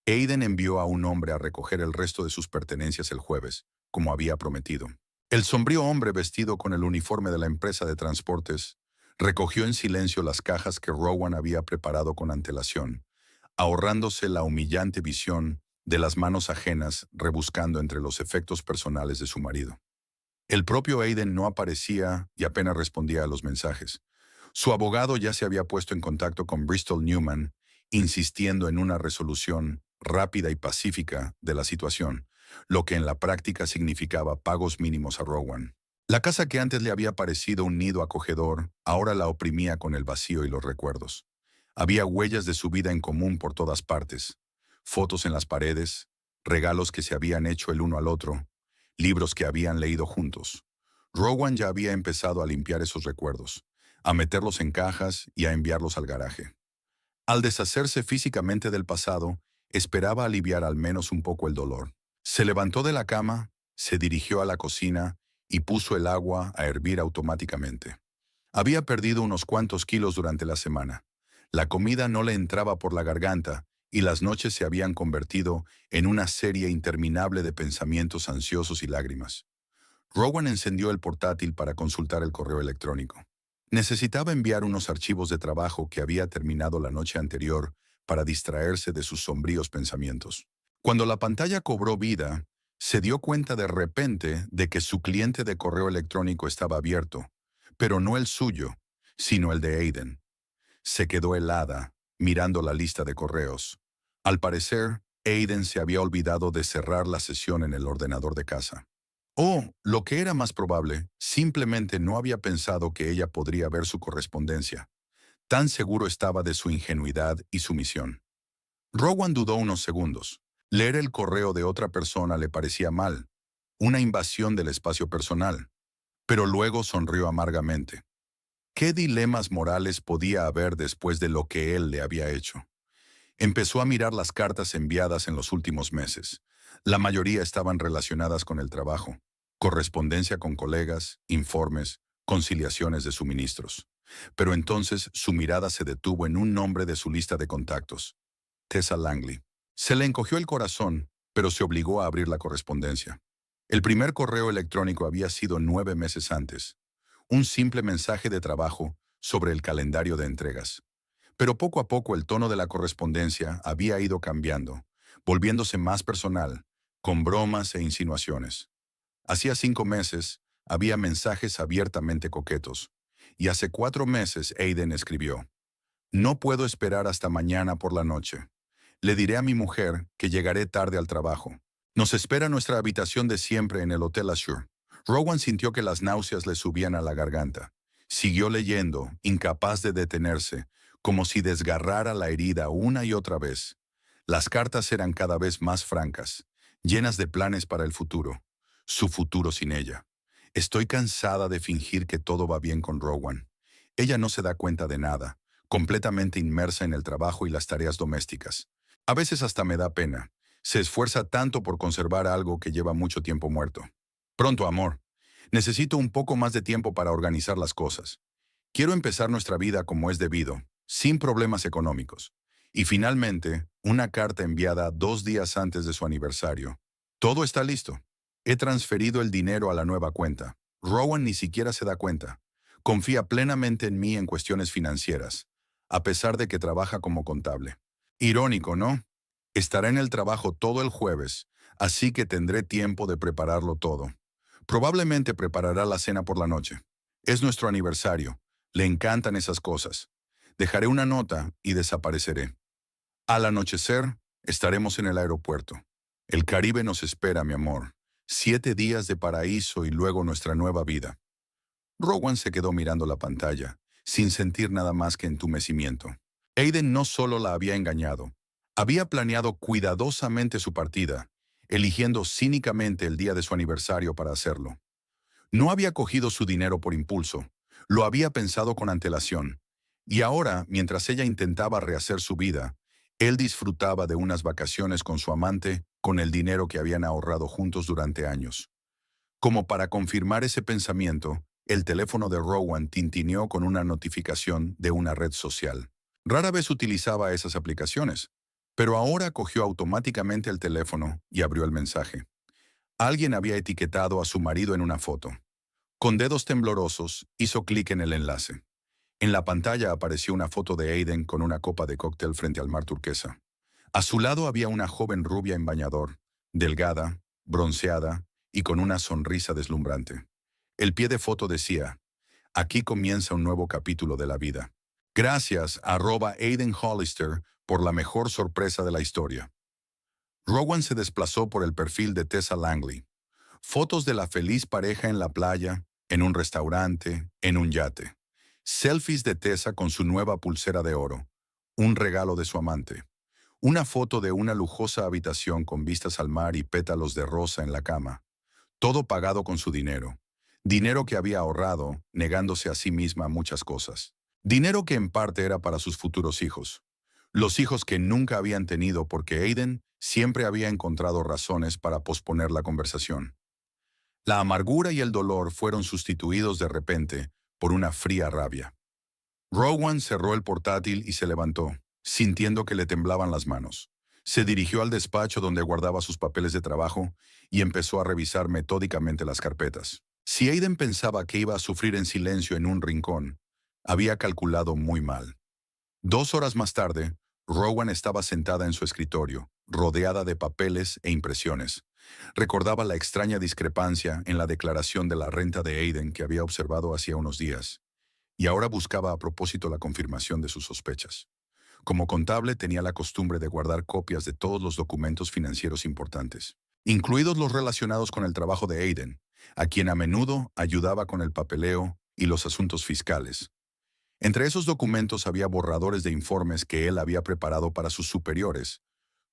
Aiden envió a un hombre a recoger el resto de sus pertenencias el jueves, como había prometido. El sombrío hombre vestido con el uniforme de la empresa de transportes recogió en silencio las cajas que Rowan había preparado con antelación, ahorrándose la humillante visión de las manos ajenas rebuscando entre los efectos personales de su marido. El propio Aiden no aparecía y apenas respondía a los mensajes. Su abogado ya se había puesto en contacto con Bristol Newman, insistiendo en una resolución rápida y pacífica de la situación, lo que en la práctica significaba pagos mínimos a Rowan. La casa que antes le había parecido un nido acogedor, ahora la oprimía con el vacío y los recuerdos. Había huellas de su vida en común por todas partes, fotos en las paredes, regalos que se habían hecho el uno al otro, libros que habían leído juntos. Rowan ya había empezado a limpiar esos recuerdos, a meterlos en cajas y a enviarlos al garaje. Al deshacerse físicamente del pasado, esperaba aliviar al menos un poco el dolor. Se levantó de la cama, se dirigió a la cocina y puso el agua a hervir automáticamente. Había perdido unos cuantos kilos durante la semana. La comida no le entraba por la garganta y las noches se habían convertido en una serie interminable de pensamientos ansiosos y lágrimas. Rowan encendió el portátil para consultar el correo electrónico. Necesitaba enviar unos archivos de trabajo que había terminado la noche anterior para distraerse de sus sombríos pensamientos. Cuando la pantalla cobró vida, se dio cuenta de repente de que su cliente de correo electrónico estaba abierto, pero no el suyo, sino el de Aiden. Se quedó helada, mirando la lista de correos. Al parecer, Aiden se había olvidado de cerrar la sesión en el ordenador de casa. O, lo que era más probable, simplemente no había pensado que ella podría ver su correspondencia. Tan seguro estaba de su ingenuidad y sumisión. Rowan dudó unos segundos. Leer el correo de otra persona le parecía mal, una invasión del espacio personal. Pero luego sonrió amargamente. ¿Qué dilemas morales podía haber después de lo que él le había hecho? Empezó a mirar las cartas enviadas en los últimos meses. La mayoría estaban relacionadas con el trabajo, correspondencia con colegas, informes, conciliaciones de suministros. Pero entonces su mirada se detuvo en un nombre de su lista de contactos: Tessa Langley. Se le encogió el corazón, pero se obligó a abrir la correspondencia. El primer correo electrónico había sido 9 meses antes, un simple mensaje de trabajo sobre el calendario de entregas. Pero poco a poco el tono de la correspondencia había ido cambiando, volviéndose más personal, con bromas e insinuaciones. Hacía 5 meses había mensajes abiertamente coquetos, y hace 4 meses Aiden escribió: "No puedo esperar hasta mañana por la noche. Le diré a mi mujer que llegaré tarde al trabajo. Nos espera nuestra habitación de siempre en el Hotel Azure". Rowan sintió que las náuseas le subían a la garganta. Siguió leyendo, incapaz de detenerse, como si desgarrara la herida una y otra vez. Las cartas eran cada vez más francas, llenas de planes para el futuro. Su futuro sin ella. Estoy cansada de fingir que todo va bien con Rowan. Ella no se da cuenta de nada, completamente inmersa en el trabajo y las tareas domésticas. A veces hasta me da pena. Se esfuerza tanto por conservar algo que lleva mucho tiempo muerto. Pronto, amor. Necesito un poco más de tiempo para organizar las cosas. Quiero empezar nuestra vida como es debido, sin problemas económicos. Y finalmente, una carta enviada 2 días antes de su aniversario. Todo está listo. He transferido el dinero a la nueva cuenta. Rowan ni siquiera se da cuenta. Confía plenamente en mí en cuestiones financieras, a pesar de que trabaja como contable. Irónico, ¿no? Estará en el trabajo todo el jueves, así que tendré tiempo de prepararlo todo. Probablemente preparará la cena por la noche. Es nuestro aniversario. Le encantan esas cosas. Dejaré una nota y desapareceré. Al anochecer, estaremos en el aeropuerto. El Caribe nos espera, mi amor. 7 días de paraíso y luego nuestra nueva vida. Rowan se quedó mirando la pantalla, sin sentir nada más que entumecimiento. Aiden no solo la había engañado, había planeado cuidadosamente su partida, eligiendo cínicamente el día de su aniversario para hacerlo. No había cogido su dinero por impulso, lo había pensado con antelación. Y ahora, mientras ella intentaba rehacer su vida, él disfrutaba de unas vacaciones con su amante con el dinero que habían ahorrado juntos durante años. Como para confirmar ese pensamiento, el teléfono de Rowan tintineó con una notificación de una red social. Rara vez utilizaba esas aplicaciones, pero ahora cogió automáticamente el teléfono y abrió el mensaje. Alguien había etiquetado a su marido en una foto. Con dedos temblorosos, hizo clic en el enlace. En la pantalla apareció una foto de Aiden con una copa de cóctel frente al mar turquesa. A su lado había una joven rubia en bañador, delgada, bronceada y con una sonrisa deslumbrante. El pie de foto decía: "Aquí comienza un nuevo capítulo de la vida. Gracias a @Aiden Hollister por la mejor sorpresa de la historia". Rowan se desplazó por el perfil de Tessa Langley. Fotos de la feliz pareja en la playa, en un restaurante, en un yate. Selfies de Tessa con su nueva pulsera de oro, un regalo de su amante. Una foto de una lujosa habitación con vistas al mar y pétalos de rosa en la cama. Todo pagado con su dinero. Dinero que había ahorrado, negándose a sí misma muchas cosas. Dinero que en parte era para sus futuros hijos. Los hijos que nunca habían tenido porque Aiden siempre había encontrado razones para posponer la conversación. La amargura y el dolor fueron sustituidos de repente por una fría rabia. Rowan cerró el portátil y se levantó, sintiendo que le temblaban las manos. Se dirigió al despacho donde guardaba sus papeles de trabajo y empezó a revisar metódicamente las carpetas. Si Aiden pensaba que iba a sufrir en silencio en un rincón, había calculado muy mal. 2 horas más tarde, Rowan estaba sentada en su escritorio, rodeada de papeles e impresiones. Recordaba la extraña discrepancia en la declaración de la renta de Aiden que había observado hacía unos días, y ahora buscaba a propósito la confirmación de sus sospechas. Como contable tenía la costumbre de guardar copias de todos los documentos financieros importantes, incluidos los relacionados con el trabajo de Aiden, a quien a menudo ayudaba con el papeleo y los asuntos fiscales. Entre esos documentos había borradores de informes que él había preparado para sus superiores,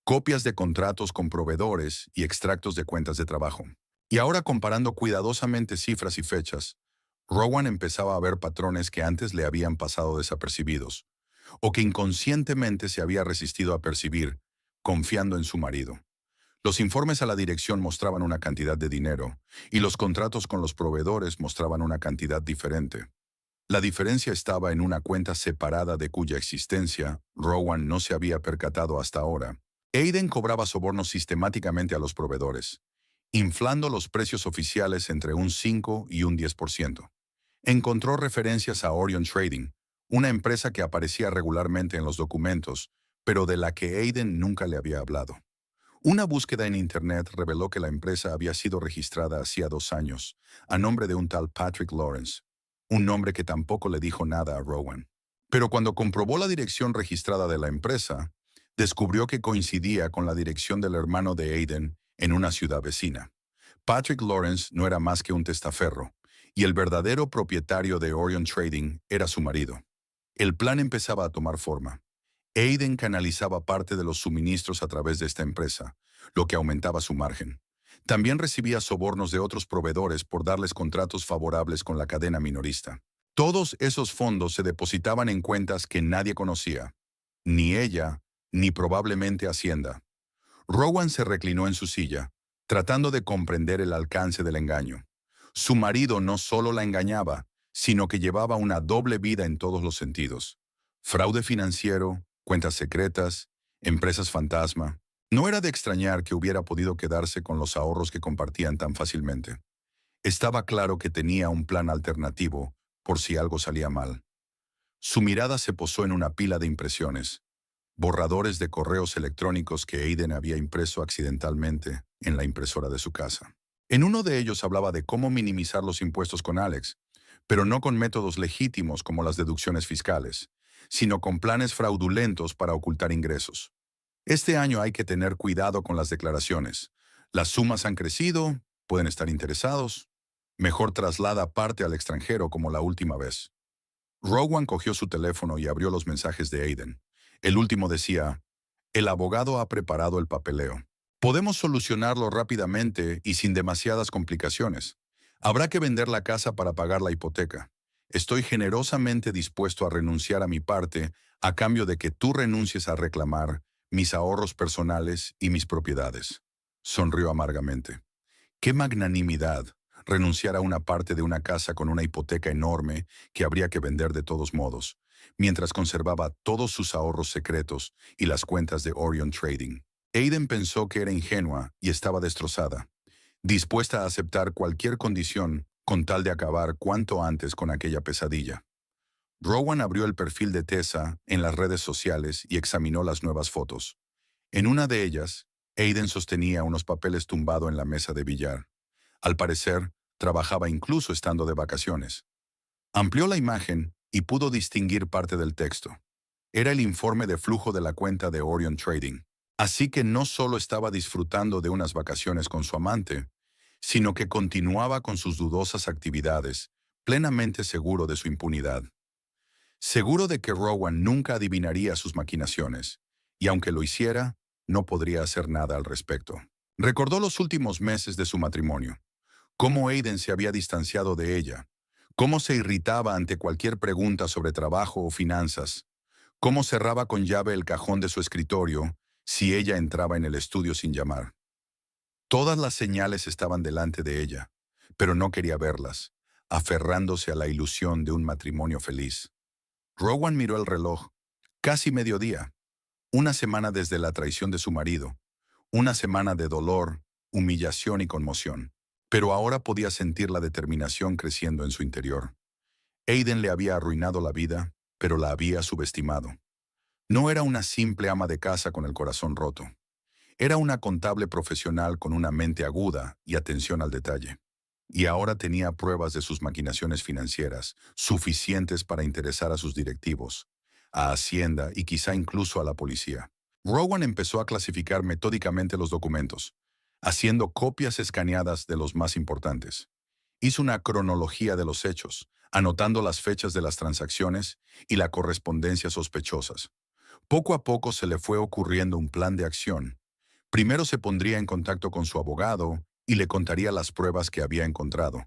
copias de contratos con proveedores y extractos de cuentas de trabajo. Y ahora, comparando cuidadosamente cifras y fechas, Rowan empezaba a ver patrones que antes le habían pasado desapercibidos, o que inconscientemente se había resistido a percibir, confiando en su marido. Los informes a la dirección mostraban una cantidad de dinero, y los contratos con los proveedores mostraban una cantidad diferente. La diferencia estaba en una cuenta separada de cuya existencia Rowan no se había percatado hasta ahora. Aiden cobraba sobornos sistemáticamente a los proveedores, inflando los precios oficiales entre un 5 y un 10%. Encontró referencias a Orion Trading, una empresa que aparecía regularmente en los documentos, pero de la que Aiden nunca le había hablado. Una búsqueda en Internet reveló que la empresa había sido registrada hacía 2 años, a nombre de un tal Patrick Lawrence, un nombre que tampoco le dijo nada a Rowan. Pero cuando comprobó la dirección registrada de la empresa, descubrió que coincidía con la dirección del hermano de Aiden en una ciudad vecina. Patrick Lawrence no era más que un testaferro, y el verdadero propietario de Orion Trading era su marido. El plan empezaba a tomar forma. Aiden canalizaba parte de los suministros a través de esta empresa, lo que aumentaba su margen. También recibía sobornos de otros proveedores por darles contratos favorables con la cadena minorista. Todos esos fondos se depositaban en cuentas que nadie conocía, ni ella, ni probablemente Hacienda. Rowan se reclinó en su silla, tratando de comprender el alcance del engaño. Su marido no solo la engañaba, sino que llevaba una doble vida en todos los sentidos. Fraude financiero, cuentas secretas, empresas fantasma. No era de extrañar que hubiera podido quedarse con los ahorros que compartían tan fácilmente. Estaba claro que tenía un plan alternativo por si algo salía mal. Su mirada se posó en una pila de impresiones, borradores de correos electrónicos que Aiden había impreso accidentalmente en la impresora de su casa. En uno de ellos hablaba de cómo minimizar los impuestos con Alex, pero no con métodos legítimos como las deducciones fiscales, sino con planes fraudulentos para ocultar ingresos. Este año hay que tener cuidado con las declaraciones. Las sumas han crecido, pueden estar interesados. Mejor traslada parte al extranjero como la última vez. Rowan cogió su teléfono y abrió los mensajes de Aiden. El último decía: el abogado ha preparado el papeleo. Podemos solucionarlo rápidamente y sin demasiadas complicaciones. Habrá que vender la casa para pagar la hipoteca. Estoy generosamente dispuesto a renunciar a mi parte a cambio de que tú renuncies a reclamar mis ahorros personales y mis propiedades. Sonrió amargamente. ¡Qué magnanimidad! Renunciar a una parte de una casa con una hipoteca enorme que habría que vender de todos modos, mientras conservaba todos sus ahorros secretos y las cuentas de Orion Trading. Aiden pensó que era ingenua y estaba destrozada, dispuesta a aceptar cualquier condición con tal de acabar cuanto antes con aquella pesadilla. Rowan abrió el perfil de Tessa en las redes sociales y examinó las nuevas fotos. En una de ellas, Aiden sostenía unos papeles tumbado en la mesa de billar. Al parecer, trabajaba incluso estando de vacaciones. Amplió la imagen y pudo distinguir parte del texto. Era el informe de flujo de la cuenta de Orion Trading. Así que no solo estaba disfrutando de unas vacaciones con su amante, sino que continuaba con sus dudosas actividades, plenamente seguro de su impunidad. Seguro de que Rowan nunca adivinaría sus maquinaciones, y aunque lo hiciera, no podría hacer nada al respecto. Recordó los últimos meses de su matrimonio, cómo Aiden se había distanciado de ella, cómo se irritaba ante cualquier pregunta sobre trabajo o finanzas, cómo cerraba con llave el cajón de su escritorio si ella entraba en el estudio sin llamar. Todas las señales estaban delante de ella, pero no quería verlas, aferrándose a la ilusión de un matrimonio feliz. Rowan miró el reloj. Casi mediodía. Una semana desde la traición de su marido. Una semana de dolor, humillación y conmoción. Pero ahora podía sentir la determinación creciendo en su interior. Aiden le había arruinado la vida, pero la había subestimado. No era una simple ama de casa con el corazón roto. Era una contable profesional con una mente aguda y atención al detalle. Y ahora tenía pruebas de sus maquinaciones financieras, suficientes para interesar a sus directivos, a Hacienda y quizá incluso a la policía. Rowan empezó a clasificar metódicamente los documentos, haciendo copias escaneadas de los más importantes. Hizo una cronología de los hechos, anotando las fechas de las transacciones y la correspondencia sospechosas. Poco a poco se le fue ocurriendo un plan de acción. Primero se pondría en contacto con su abogado y le contaría las pruebas que había encontrado.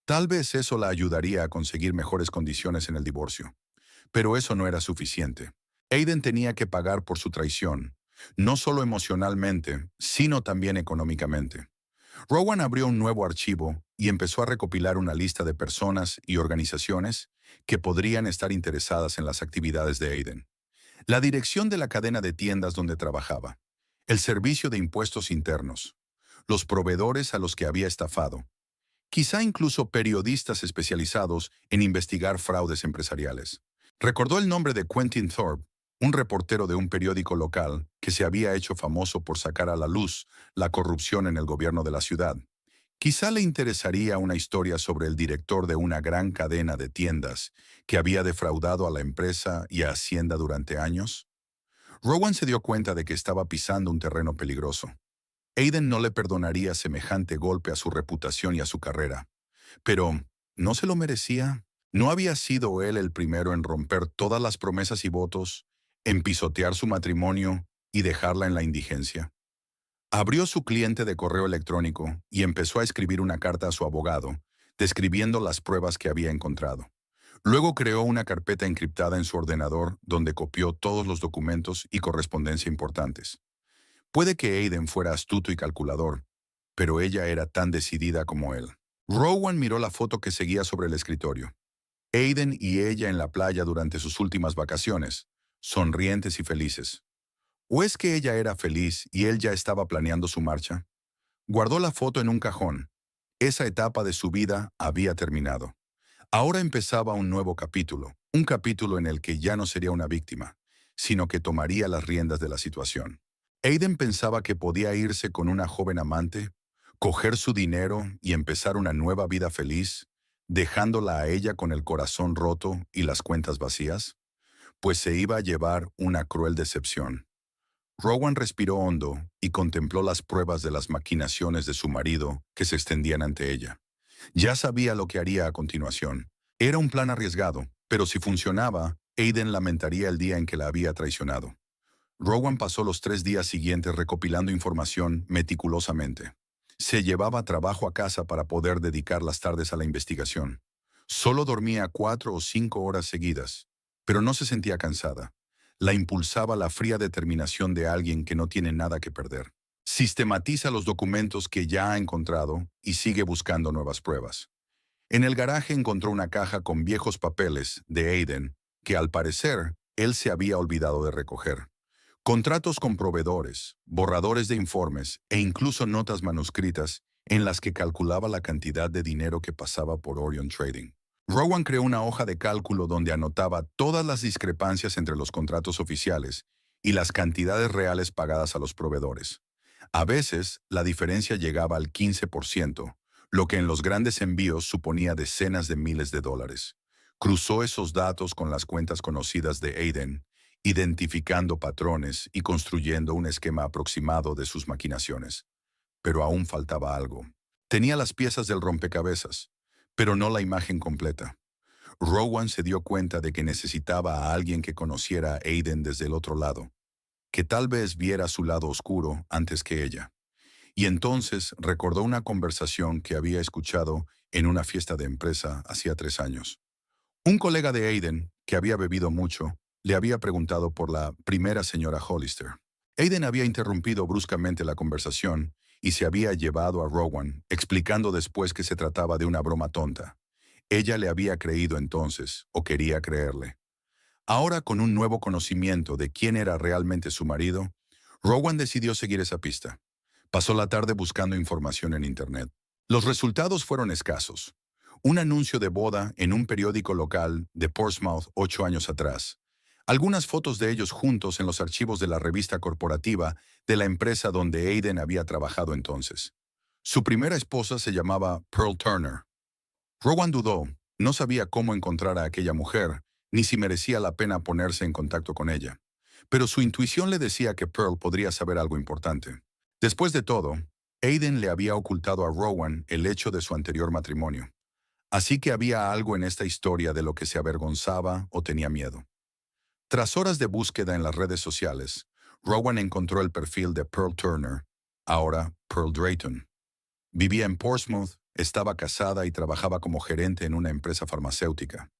Tal vez eso la ayudaría a conseguir mejores condiciones en el divorcio. Pero eso no era suficiente. Aiden tenía que pagar por su traición, no solo emocionalmente, sino también económicamente. Rowan abrió un nuevo archivo y empezó a recopilar una lista de personas y organizaciones que podrían estar interesadas en las actividades de Aiden. La dirección de la cadena de tiendas donde trabajaba, el servicio de impuestos internos, los proveedores a los que había estafado, quizá incluso periodistas especializados en investigar fraudes empresariales. Recordó el nombre de Quentin Thorpe, un reportero de un periódico local que se había hecho famoso por sacar a la luz la corrupción en el gobierno de la ciudad. Quizá le interesaría una historia sobre el director de una gran cadena de tiendas que había defraudado a la empresa y a Hacienda durante años. Rowan se dio cuenta de que estaba pisando un terreno peligroso. Aiden no le perdonaría semejante golpe a su reputación y a su carrera. Pero, ¿no se lo merecía? ¿No había sido él el primero en romper todas las promesas y votos, en pisotear su matrimonio y dejarla en la indigencia? Abrió su cliente de correo electrónico y empezó a escribir una carta a su abogado, describiendo las pruebas que había encontrado. Luego creó una carpeta encriptada en su ordenador donde copió todos los documentos y correspondencia importantes. Puede que Aiden fuera astuto y calculador, pero ella era tan decidida como él. Rowan miró la foto que seguía sobre el escritorio. Aiden y ella en la playa durante sus últimas vacaciones, sonrientes y felices. ¿O es que ella era feliz y él ya estaba planeando su marcha? Guardó la foto en un cajón. Esa etapa de su vida había terminado. Ahora empezaba un nuevo capítulo, un capítulo en el que ya no sería una víctima, sino que tomaría las riendas de la situación. Aiden pensaba que podía irse con una joven amante, coger su dinero y empezar una nueva vida feliz, dejándola a ella con el corazón roto y las cuentas vacías, pues se iba a llevar una cruel decepción. Rowan respiró hondo y contempló las pruebas de las maquinaciones de su marido que se extendían ante ella. Ya sabía lo que haría a continuación. Era un plan arriesgado, pero si funcionaba, Aiden lamentaría el día en que la había traicionado. Rowan pasó los 3 días siguientes recopilando información meticulosamente. Se llevaba trabajo a casa para poder dedicar las tardes a la investigación. Solo dormía 4 o 5 horas seguidas, pero no se sentía cansada. La impulsaba la fría determinación de alguien que no tiene nada que perder. Sistematiza los documentos que ya ha encontrado y sigue buscando nuevas pruebas. En el garaje encontró una caja con viejos papeles de Aiden que al parecer él se había olvidado de recoger. Contratos con proveedores, borradores de informes e incluso notas manuscritas en las que calculaba la cantidad de dinero que pasaba por Orion Trading. Rowan creó una hoja de cálculo donde anotaba todas las discrepancias entre los contratos oficiales y las cantidades reales pagadas a los proveedores. A veces, la diferencia llegaba al 15%, lo que en los grandes envíos suponía decenas de miles de dólares. Cruzó esos datos con las cuentas conocidas de Aiden, identificando patrones y construyendo un esquema aproximado de sus maquinaciones. Pero aún faltaba algo. Tenía las piezas del rompecabezas, pero no la imagen completa. Rowan se dio cuenta de que necesitaba a alguien que conociera a Aiden desde el otro lado, que tal vez viera su lado oscuro antes que ella. Y entonces recordó una conversación que había escuchado en una fiesta de empresa hacía 3 años. Un colega de Aiden, que había bebido mucho, le había preguntado por la primera señora Hollister. Aiden había interrumpido bruscamente la conversación y se había llevado a Rowan, explicando después que se trataba de una broma tonta. Ella le había creído entonces, o quería creerle. Ahora, con un nuevo conocimiento de quién era realmente su marido, Rowan decidió seguir esa pista. Pasó la tarde buscando información en Internet. Los resultados fueron escasos. Un anuncio de boda en un periódico local de Portsmouth 8 años atrás. Algunas fotos de ellos juntos en los archivos de la revista corporativa de la empresa donde Aiden había trabajado entonces. Su primera esposa se llamaba Pearl Turner. Rowan dudó, no sabía cómo encontrar a aquella mujer, ni si merecía la pena ponerse en contacto con ella. Pero su intuición le decía que Pearl podría saber algo importante. Después de todo, Aiden le había ocultado a Rowan el hecho de su anterior matrimonio. Así que había algo en esta historia de lo que se avergonzaba o tenía miedo. Tras horas de búsqueda en las redes sociales, Rowan encontró el perfil de Pearl Turner, ahora Pearl Drayton. Vivía en Portsmouth, estaba casada y trabajaba como gerente en una empresa farmacéutica.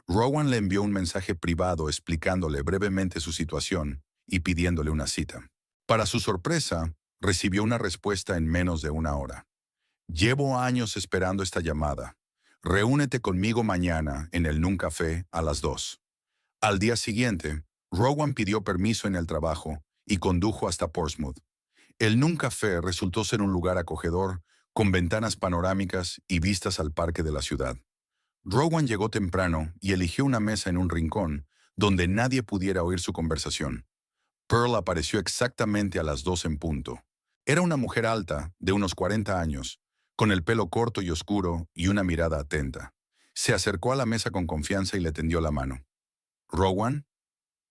Rowan le envió un mensaje privado explicándole brevemente su situación y pidiéndole una cita. Para su sorpresa, recibió una respuesta en menos de una hora. Llevo años esperando esta llamada. Reúnete conmigo mañana en el Nun Café a las 2. Al día siguiente, Rowan pidió permiso en el trabajo y condujo hasta Portsmouth. El Nun Café resultó ser un lugar acogedor, con ventanas panorámicas y vistas al parque de la ciudad. Rowan llegó temprano y eligió una mesa en un rincón, donde nadie pudiera oír su conversación. Pearl apareció exactamente a las 2 en punto. Era una mujer alta, de unos 40 años, con el pelo corto y oscuro y una mirada atenta. Se acercó a la mesa con confianza y le tendió la mano. «Rowan,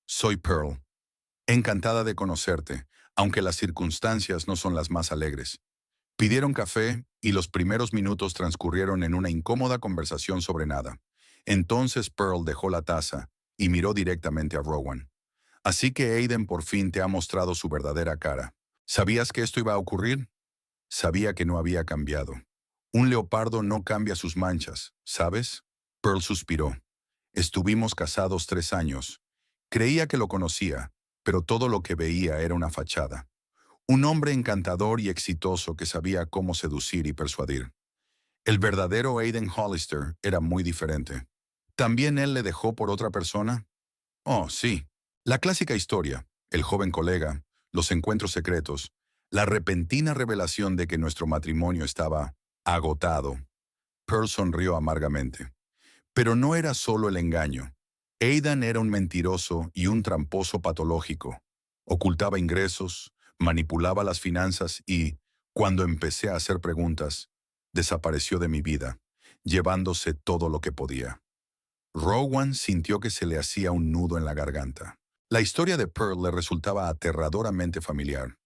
soy Pearl. Encantada de conocerte, aunque las circunstancias no son las más alegres». Pidieron café y los primeros minutos transcurrieron en una incómoda conversación sobre nada. Entonces Pearl dejó la taza y miró directamente a Rowan. «Así que Aiden por fin te ha mostrado su verdadera cara. ¿Sabías que esto iba a ocurrir?» Sabía que no había cambiado. Un leopardo no cambia sus manchas, ¿sabes? Pearl suspiró. Estuvimos casados 3 años. Creía que lo conocía, pero todo lo que veía era una fachada. Un hombre encantador y exitoso que sabía cómo seducir y persuadir. El verdadero Aiden Hollister era muy diferente. ¿También él le dejó por otra persona? Oh, sí. La clásica historia, el joven colega, los encuentros secretos, la repentina revelación de que nuestro matrimonio estaba agotado. Pearl sonrió amargamente. Pero no era solo el engaño. Aidan era un mentiroso y un tramposo patológico. Ocultaba ingresos, manipulaba las finanzas y, cuando empecé a hacer preguntas, desapareció de mi vida, llevándose todo lo que podía. Rowan sintió que se le hacía un nudo en la garganta. La historia de Pearl le resultaba aterradoramente familiar.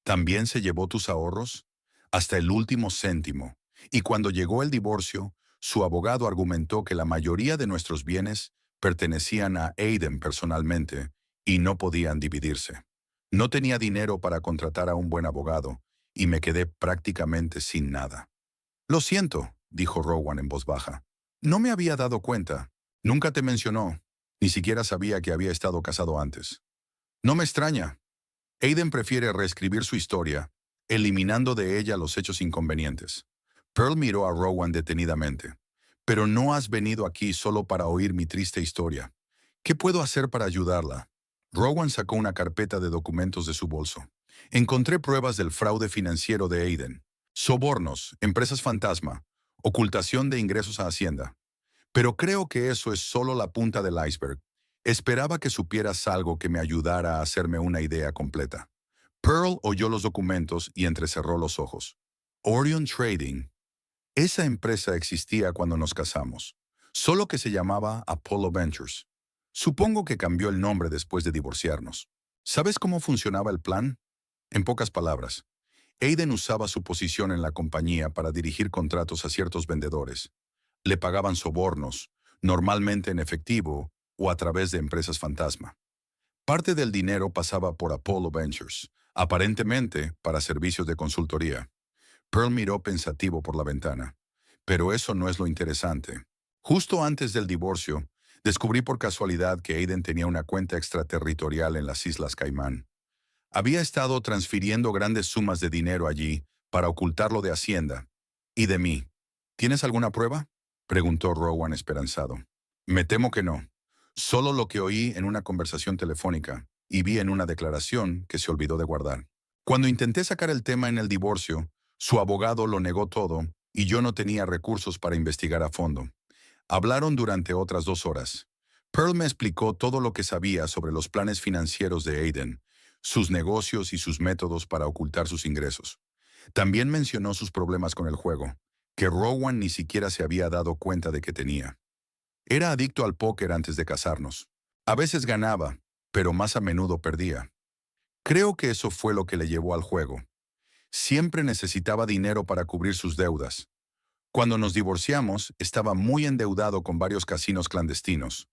¿También se llevó tus ahorros? Hasta el último céntimo. Y cuando llegó el divorcio, su abogado argumentó que la mayoría de nuestros bienes pertenecían a Aiden personalmente y no podían dividirse. No tenía dinero para contratar a un buen abogado y me quedé prácticamente sin nada. Lo siento, dijo Rowan en voz baja. No me había dado cuenta. Nunca te mencionó. Ni siquiera sabía que había estado casado antes. No me extraña. Aiden prefiere reescribir su historia, eliminando de ella los hechos inconvenientes. Pearl miró a Rowan detenidamente. Pero no has venido aquí solo para oír mi triste historia. ¿Qué puedo hacer para ayudarla? Rowan sacó una carpeta de documentos de su bolso. Encontré pruebas del fraude financiero de Aiden. Sobornos, empresas fantasma, ocultación de ingresos a Hacienda. Pero creo que eso es solo la punta del iceberg. Esperaba que supieras algo que me ayudara a hacerme una idea completa. Pearl oyó los documentos y entrecerró los ojos. Orion Trading. Esa empresa existía cuando nos casamos, solo que se llamaba Apollo Ventures. Supongo que cambió el nombre después de divorciarnos. ¿Sabes cómo funcionaba el plan? En pocas palabras, Aiden usaba su posición en la compañía para dirigir contratos a ciertos vendedores. Le pagaban sobornos, normalmente en efectivo o a través de empresas fantasma. Parte del dinero pasaba por Apollo Ventures, aparentemente para servicios de consultoría. Pearl miró pensativo por la ventana. Pero eso no es lo interesante. Justo antes del divorcio, descubrí por casualidad que Aiden tenía una cuenta extraterritorial en las Islas Caimán. Había estado transfiriendo grandes sumas de dinero allí para ocultarlo de Hacienda y de mí. ¿Tienes alguna prueba?, preguntó Rowan esperanzado. Me temo que no. Solo lo que oí en una conversación telefónica y vi en una declaración que se olvidó de guardar. Cuando intenté sacar el tema en el divorcio, su abogado lo negó todo y yo no tenía recursos para investigar a fondo. Hablaron durante otras 2 horas. Pearl me explicó todo lo que sabía sobre los planes financieros de Aiden, sus negocios y sus métodos para ocultar sus ingresos. También mencionó sus problemas con el juego, que Rowan ni siquiera se había dado cuenta de que tenía. Era adicto al póker antes de casarnos. A veces ganaba, pero más a menudo perdía. Creo que eso fue lo que le llevó al juego. Siempre necesitaba dinero para cubrir sus deudas. Cuando nos divorciamos, estaba muy endeudado con varios casinos clandestinos.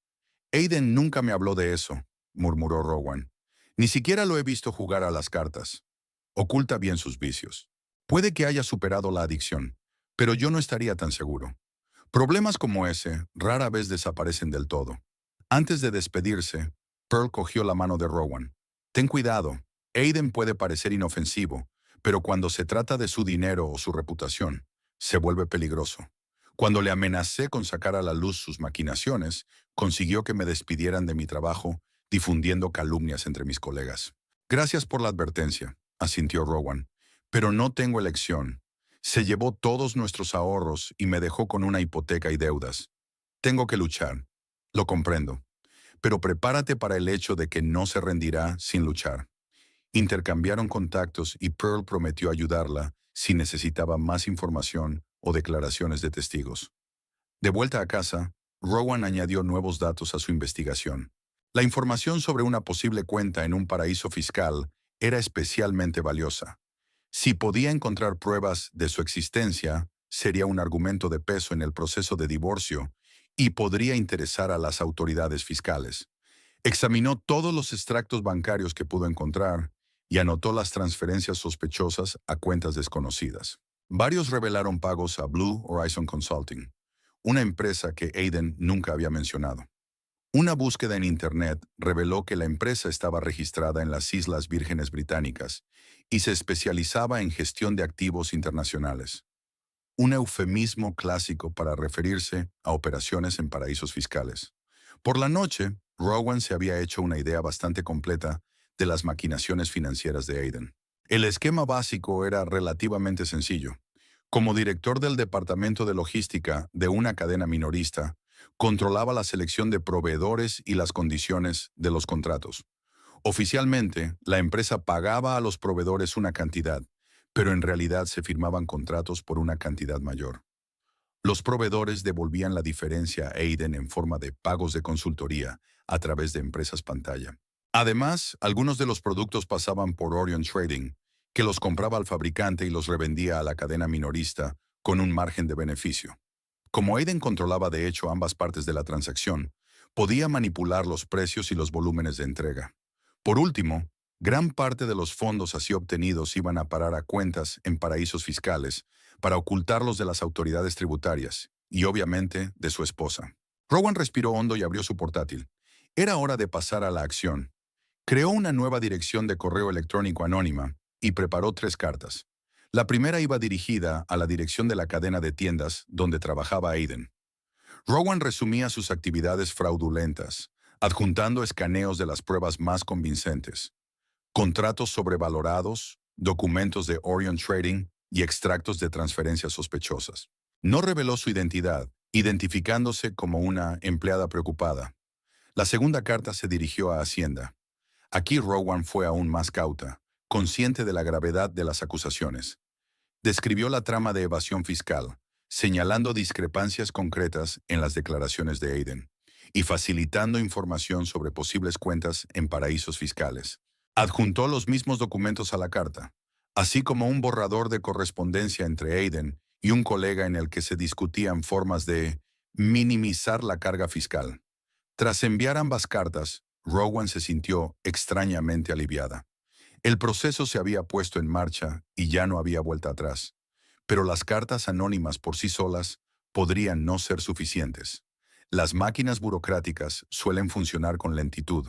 Aiden nunca me habló de eso, murmuró Rowan. Ni siquiera lo he visto jugar a las cartas. Oculta bien sus vicios. Puede que haya superado la adicción, pero yo no estaría tan seguro. Problemas como ese rara vez desaparecen del todo. Antes de despedirse, Pearl cogió la mano de Rowan. Ten cuidado, Aiden puede parecer inofensivo, pero cuando se trata de su dinero o su reputación, se vuelve peligroso. Cuando le amenacé con sacar a la luz sus maquinaciones, consiguió que me despidieran de mi trabajo, difundiendo calumnias entre mis colegas. Gracias por la advertencia, asintió Rowan, pero no tengo elección. Se llevó todos nuestros ahorros y me dejó con una hipoteca y deudas. Tengo que luchar. Lo comprendo. Pero prepárate para el hecho de que no se rendirá sin luchar. Intercambiaron contactos y Pearl prometió ayudarla si necesitaba más información o declaraciones de testigos. De vuelta a casa, Rowan añadió nuevos datos a su investigación. La información sobre una posible cuenta en un paraíso fiscal era especialmente valiosa. Si podía encontrar pruebas de su existencia, sería un argumento de peso en el proceso de divorcio y podría interesar a las autoridades fiscales. Examinó todos los extractos bancarios que pudo encontrar y anotó las transferencias sospechosas a cuentas desconocidas. Varios revelaron pagos a Blue Horizon Consulting, una empresa que Aiden nunca había mencionado. Una búsqueda en Internet reveló que la empresa estaba registrada en las Islas Vírgenes Británicas y se especializaba en gestión de activos internacionales, un eufemismo clásico para referirse a operaciones en paraísos fiscales. Por la noche, Rowan se había hecho una idea bastante completa de las maquinaciones financieras de Aiden. El esquema básico era relativamente sencillo. Como director del departamento de logística de una cadena minorista, controlaba la selección de proveedores y las condiciones de los contratos. Oficialmente, la empresa pagaba a los proveedores una cantidad, pero en realidad se firmaban contratos por una cantidad mayor. Los proveedores devolvían la diferencia a Aiden en forma de pagos de consultoría a través de empresas pantalla. Además, algunos de los productos pasaban por Orion Trading, que los compraba al fabricante y los revendía a la cadena minorista con un margen de beneficio. Como Aiden controlaba de hecho ambas partes de la transacción, podía manipular los precios y los volúmenes de entrega. Por último, gran parte de los fondos así obtenidos iban a parar a cuentas en paraísos fiscales para ocultarlos de las autoridades tributarias y obviamente de su esposa. Rowan respiró hondo y abrió su portátil. Era hora de pasar a la acción. Creó una nueva dirección de correo electrónico anónima y preparó 3 cartas. La primera iba dirigida a la dirección de la cadena de tiendas donde trabajaba Aiden. Rowan resumía sus actividades fraudulentas, adjuntando escaneos de las pruebas más convincentes, contratos sobrevalorados, documentos de Orion Trading y extractos de transferencias sospechosas. No reveló su identidad, identificándose como una empleada preocupada. La segunda carta se dirigió a Hacienda. Aquí Rowan fue aún más cauta, consciente de la gravedad de las acusaciones. Describió la trama de evasión fiscal, señalando discrepancias concretas en las declaraciones de Aiden y facilitando información sobre posibles cuentas en paraísos fiscales. Adjuntó los mismos documentos a la carta, así como un borrador de correspondencia entre Aiden y un colega en el que se discutían formas de minimizar la carga fiscal. Tras enviar ambas cartas, Rowan se sintió extrañamente aliviada. El proceso se había puesto en marcha y ya no había vuelta atrás. Pero las cartas anónimas por sí solas podrían no ser suficientes. Las máquinas burocráticas suelen funcionar con lentitud,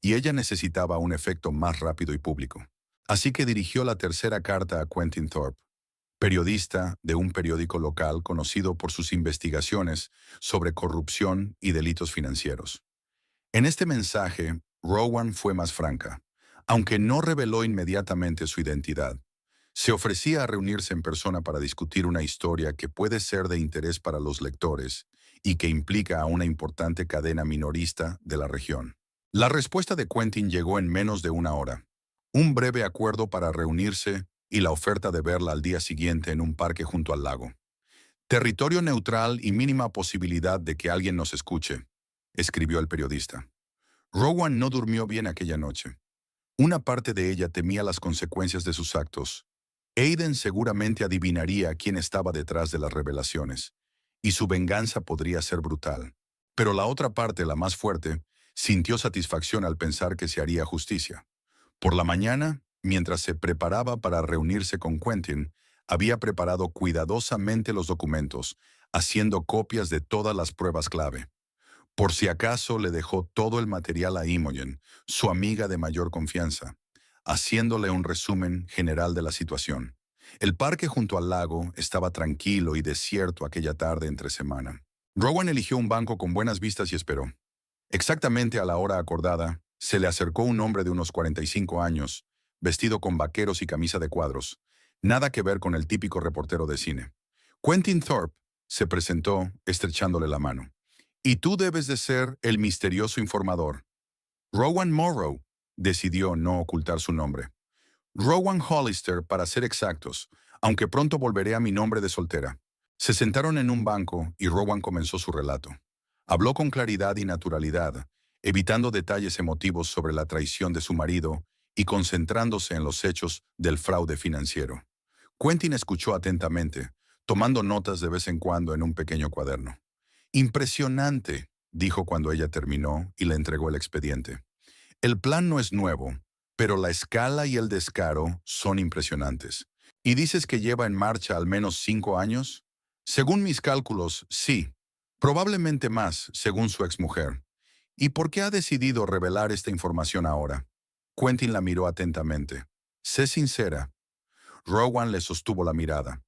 y ella necesitaba un efecto más rápido y público. Así que dirigió la tercera carta a Quentin Thorpe, periodista de un periódico local conocido por sus investigaciones sobre corrupción y delitos financieros. En este mensaje, Rowan fue más franca, aunque no reveló inmediatamente su identidad. Se ofrecía a reunirse en persona para discutir una historia que puede ser de interés para los lectores y que implica a una importante cadena minorista de la región. La respuesta de Quentin llegó en menos de una hora. Un breve acuerdo para reunirse y la oferta de verla al día siguiente en un parque junto al lago. Territorio neutral y mínima posibilidad de que alguien nos escuche, escribió el periodista. Rowan no durmió bien aquella noche. Una parte de ella temía las consecuencias de sus actos, Aiden seguramente adivinaría quién estaba detrás de las revelaciones, y su venganza podría ser brutal. Pero la otra parte, la más fuerte, sintió satisfacción al pensar que se haría justicia. Por la mañana, mientras se preparaba para reunirse con Quentin, había preparado cuidadosamente los documentos, haciendo copias de todas las pruebas clave. Por si acaso le dejó todo el material a Imogen, su amiga de mayor confianza, haciéndole un resumen general de la situación. El parque junto al lago estaba tranquilo y desierto aquella tarde entre semana. Rowan eligió un banco con buenas vistas y esperó. Exactamente a la hora acordada, se le acercó un hombre de unos 45 años, vestido con vaqueros y camisa de cuadros. Nada que ver con el típico reportero de cine. Quentin Thorpe se presentó estrechándole la mano. Y tú debes de ser el misterioso informador. Rowan Morrow decidió no ocultar su nombre. Rowan Hollister, para ser exactos, aunque pronto volveré a mi nombre de soltera. Se sentaron en un banco y Rowan comenzó su relato. Habló con claridad y naturalidad, evitando detalles emotivos sobre la traición de su marido y concentrándose en los hechos del fraude financiero. Quentin escuchó atentamente, tomando notas de vez en cuando en un pequeño cuaderno. Impresionante, dijo cuando ella terminó y le entregó el expediente. El plan no es nuevo, pero la escala y el descaro son impresionantes. ¿Y dices que lleva en marcha al menos 5 años? Según mis cálculos, sí. Probablemente más, según su exmujer. ¿Y por qué ha decidido revelar esta información ahora? Quentin la miró atentamente. Sé sincera. Rowan le sostuvo la mirada.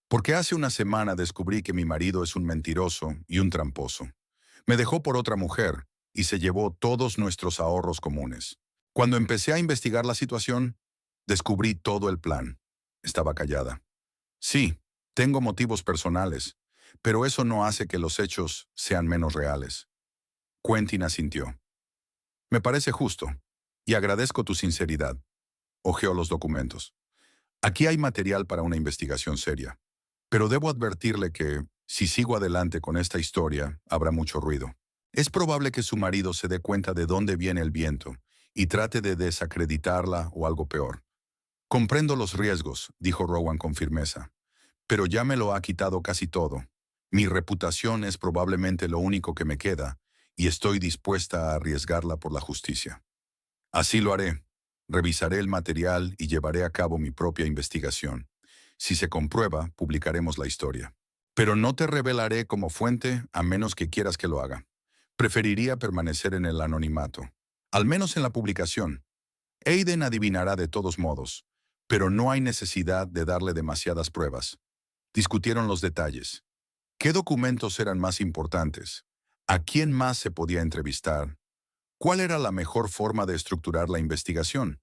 Porque hace una semana descubrí que mi marido es un mentiroso y un tramposo. Me dejó por otra mujer y se llevó todos nuestros ahorros comunes. Cuando empecé a investigar la situación, descubrí todo el plan. Estaba callada. Sí, tengo motivos personales, pero eso no hace que los hechos sean menos reales. Quentin asintió. Me parece justo, y agradezco tu sinceridad. Hojeó los documentos. Aquí hay material para una investigación seria, pero debo advertirle que, si sigo adelante con esta historia, habrá mucho ruido. Es probable que su marido se dé cuenta de dónde viene el viento y trate de desacreditarla o algo peor. Comprendo los riesgos, dijo Rowan con firmeza, pero ya me lo ha quitado casi todo. Mi reputación es probablemente lo único que me queda, y estoy dispuesta a arriesgarla por la justicia. Así lo haré. Revisaré el material y llevaré a cabo mi propia investigación. Si se comprueba, publicaremos la historia. Pero no te revelaré como fuente a menos que quieras que lo haga. Preferiría permanecer en el anonimato, al menos en la publicación. Aiden adivinará de todos modos, pero no hay necesidad de darle demasiadas pruebas. Discutieron los detalles. ¿Qué documentos eran más importantes? ¿A quién más se podía entrevistar? ¿Cuál era la mejor forma de estructurar la investigación?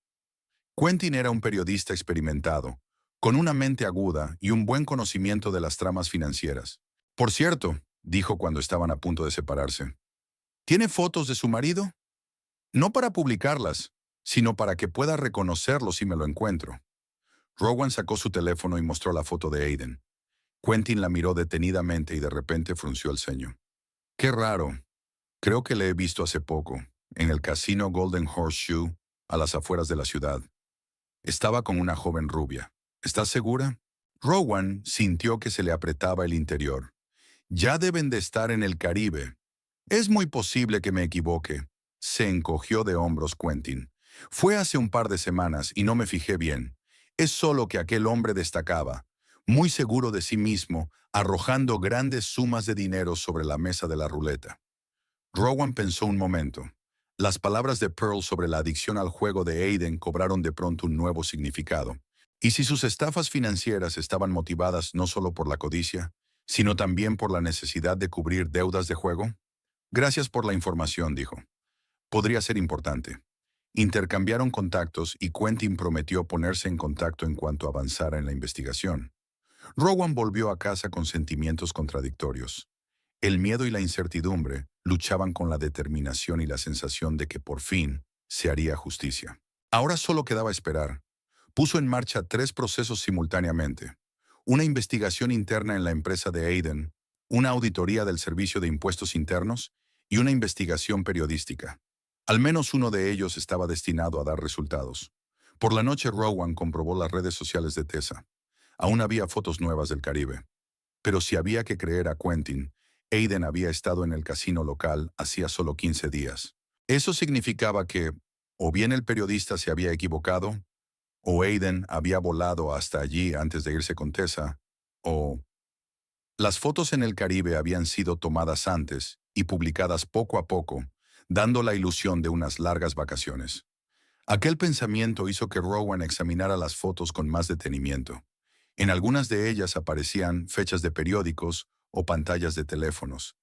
Quentin era un periodista experimentado, con una mente aguda y un buen conocimiento de las tramas financieras. Por cierto, dijo cuando estaban a punto de separarse, ¿tiene fotos de su marido? No para publicarlas, sino para que pueda reconocerlo si me lo encuentro. Rowan sacó su teléfono y mostró la foto de Aiden. Quentin la miró detenidamente y de repente frunció el ceño. Qué raro. Creo que le he visto hace poco, en el casino Golden Horseshoe, a las afueras de la ciudad. Estaba con una joven rubia. ¿Estás segura? Rowan sintió que se le apretaba el interior. Ya deben de estar en el Caribe. Es muy posible que me equivoque. Se encogió de hombros Quentin. Fue hace un par de semanas y no me fijé bien. Es solo que aquel hombre destacaba, muy seguro de sí mismo, arrojando grandes sumas de dinero sobre la mesa de la ruleta. Rowan pensó un momento. Las palabras de Pearl sobre la adicción al juego de Aiden cobraron de pronto un nuevo significado. ¿Y si sus estafas financieras estaban motivadas no solo por la codicia, sino también por la necesidad de cubrir deudas de juego? Gracias por la información, dijo. Podría ser importante. Intercambiaron contactos y Quentin prometió ponerse en contacto en cuanto avanzara en la investigación. Rowan volvió a casa con sentimientos contradictorios. El miedo y la incertidumbre luchaban con la determinación y la sensación de que por fin se haría justicia. Ahora solo quedaba esperar. Puso en marcha 3 procesos simultáneamente: una investigación interna en la empresa de Aiden, una auditoría del Servicio de Impuestos Internos y una investigación periodística. Al menos uno de ellos estaba destinado a dar resultados. Por la noche, Rowan comprobó las redes sociales de Tessa. Aún había fotos nuevas del Caribe. Pero si había que creer a Quentin, Aiden había estado en el casino local hacía solo 15 días. Eso significaba que, o bien el periodista se había equivocado, o Aiden había volado hasta allí antes de irse con Tessa, o... Las fotos en el Caribe habían sido tomadas antes y publicadas poco a poco, dando la ilusión de unas largas vacaciones. Aquel pensamiento hizo que Rowan examinara las fotos con más detenimiento. En algunas de ellas aparecían fechas de periódicos o pantallas de teléfonos,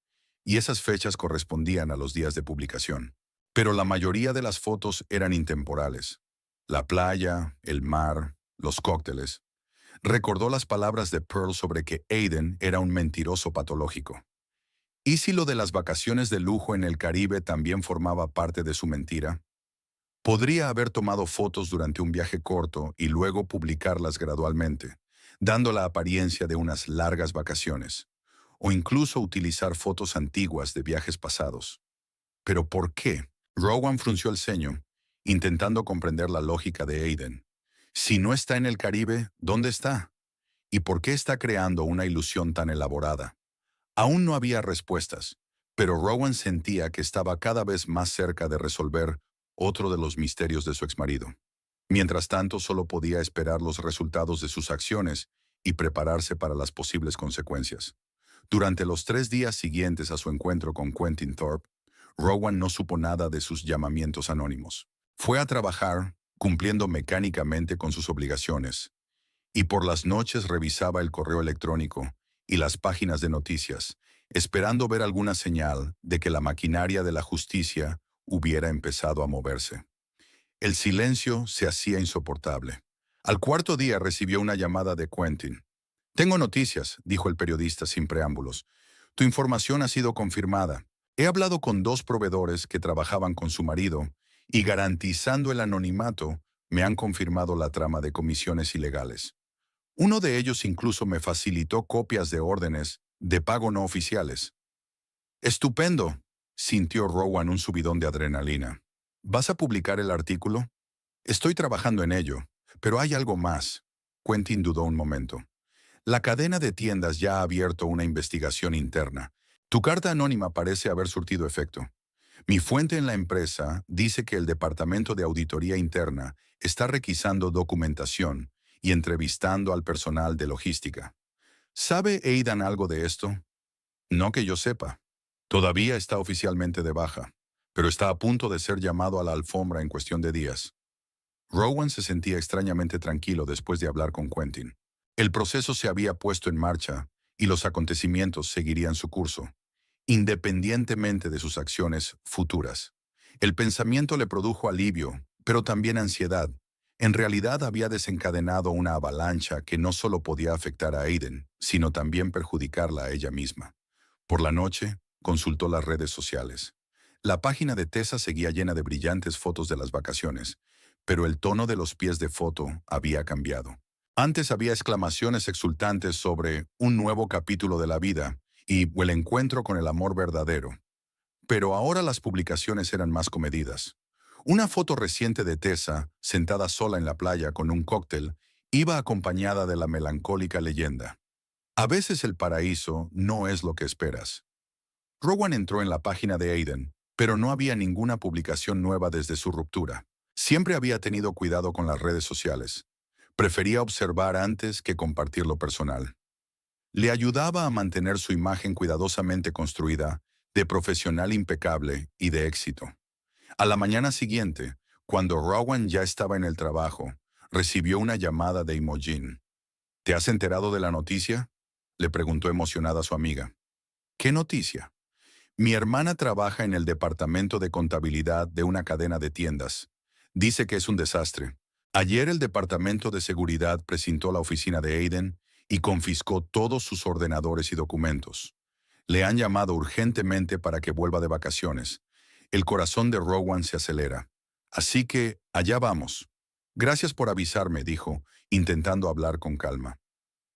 y esas fechas correspondían a los días de publicación. Pero la mayoría de las fotos eran intemporales. La playa, el mar, los cócteles. Recordó las palabras de Pearl sobre que Aiden era un mentiroso patológico. ¿Y si lo de las vacaciones de lujo en el Caribe también formaba parte de su mentira? Podría haber tomado fotos durante un viaje corto y luego publicarlas gradualmente, dando la apariencia de unas largas vacaciones, o incluso utilizar fotos antiguas de viajes pasados. ¿Pero por qué? Rowan frunció el ceño, intentando comprender la lógica de Aiden. Si no está en el Caribe, ¿dónde está? ¿Y por qué está creando una ilusión tan elaborada? Aún no había respuestas, pero Rowan sentía que estaba cada vez más cerca de resolver otro de los misterios de su exmarido. Mientras tanto, solo podía esperar los resultados de sus acciones y prepararse para las posibles consecuencias. Durante los 3 días siguientes a su encuentro con Quentin Thorpe, Rowan no supo nada de sus llamamientos anónimos. Fue a trabajar, cumpliendo mecánicamente con sus obligaciones, y por las noches revisaba el correo electrónico y las páginas de noticias, esperando ver alguna señal de que la maquinaria de la justicia hubiera empezado a moverse. El silencio se hacía insoportable. Al cuarto día recibió una llamada de Quentin. «Tengo noticias», dijo el periodista sin preámbulos. «Tu información ha sido confirmada. He hablado con 2 proveedores que trabajaban con su marido y, garantizando el anonimato, me han confirmado la trama de comisiones ilegales. Uno de ellos incluso me facilitó copias de órdenes de pago no oficiales». «Estupendo», sintió Rowan un subidón de adrenalina. «¿Vas a publicar el artículo?» «Estoy trabajando en ello, pero hay algo más». Quentin dudó un momento. «La cadena de tiendas ya ha abierto una investigación interna. Tu carta anónima parece haber surtido efecto. Mi fuente en la empresa dice que el Departamento de Auditoría Interna está requisando documentación y entrevistando al personal de logística. ¿Sabe Aidan algo de esto?» «No que yo sepa. Todavía está oficialmente de baja, pero está a punto de ser llamado a la alfombra en cuestión de días». Rowan se sentía extrañamente tranquilo después de hablar con Quentin. El proceso se había puesto en marcha y los acontecimientos seguirían su curso, independientemente de sus acciones futuras. El pensamiento le produjo alivio, pero también ansiedad. En realidad había desencadenado una avalancha que no solo podía afectar a Aiden, sino también perjudicarla a ella misma. Por la noche, consultó las redes sociales. La página de Tessa seguía llena de brillantes fotos de las vacaciones, pero el tono de los pies de foto había cambiado. Antes había exclamaciones exultantes sobre un nuevo capítulo de la vida y el encuentro con el amor verdadero. Pero ahora las publicaciones eran más comedidas. Una foto reciente de Tessa, sentada sola en la playa con un cóctel, iba acompañada de la melancólica leyenda: «A veces el paraíso no es lo que esperas». Rowan entró en la página de Aiden, pero no había ninguna publicación nueva desde su ruptura. Siempre había tenido cuidado con las redes sociales. Prefería observar antes que compartir lo personal. Le ayudaba a mantener su imagen cuidadosamente construida, de profesional impecable y de éxito. A la mañana siguiente, cuando Rowan ya estaba en el trabajo, recibió una llamada de Imogen. «¿Te has enterado de la noticia?», le preguntó emocionada a su amiga. «¿Qué noticia?». «Mi hermana trabaja en el departamento de contabilidad de una cadena de tiendas. Dice que es un desastre. Ayer el departamento de seguridad presentó la oficina de Aiden y confiscó todos sus ordenadores y documentos. Le han llamado urgentemente para que vuelva de vacaciones». El corazón de Rowan se acelera. «Así que, allá vamos». «Gracias por avisarme», dijo, intentando hablar con calma.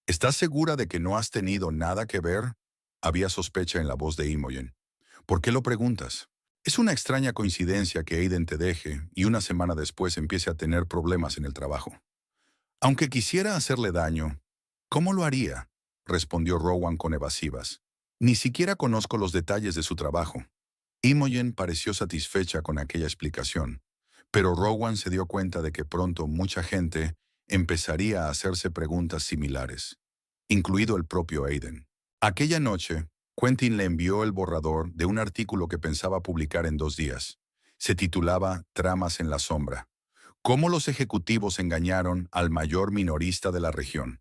«¿Estás segura de que no has tenido nada que ver?». Había sospecha en la voz de Imogen. «¿Por qué lo preguntas?». Es una extraña coincidencia que Aiden te deje y una semana después empiece a tener problemas en el trabajo. Aunque quisiera hacerle daño, ¿cómo lo haría?, respondió Rowan con evasivas. Ni siquiera conozco los detalles de su trabajo. Imogen pareció satisfecha con aquella explicación, pero Rowan se dio cuenta de que pronto mucha gente empezaría a hacerse preguntas similares, incluido el propio Aiden. Aquella noche, Quentin le envió el borrador de un artículo que pensaba publicar en 2 días. Se titulaba Tramas en la sombra: cómo los ejecutivos engañaron al mayor minorista de la región.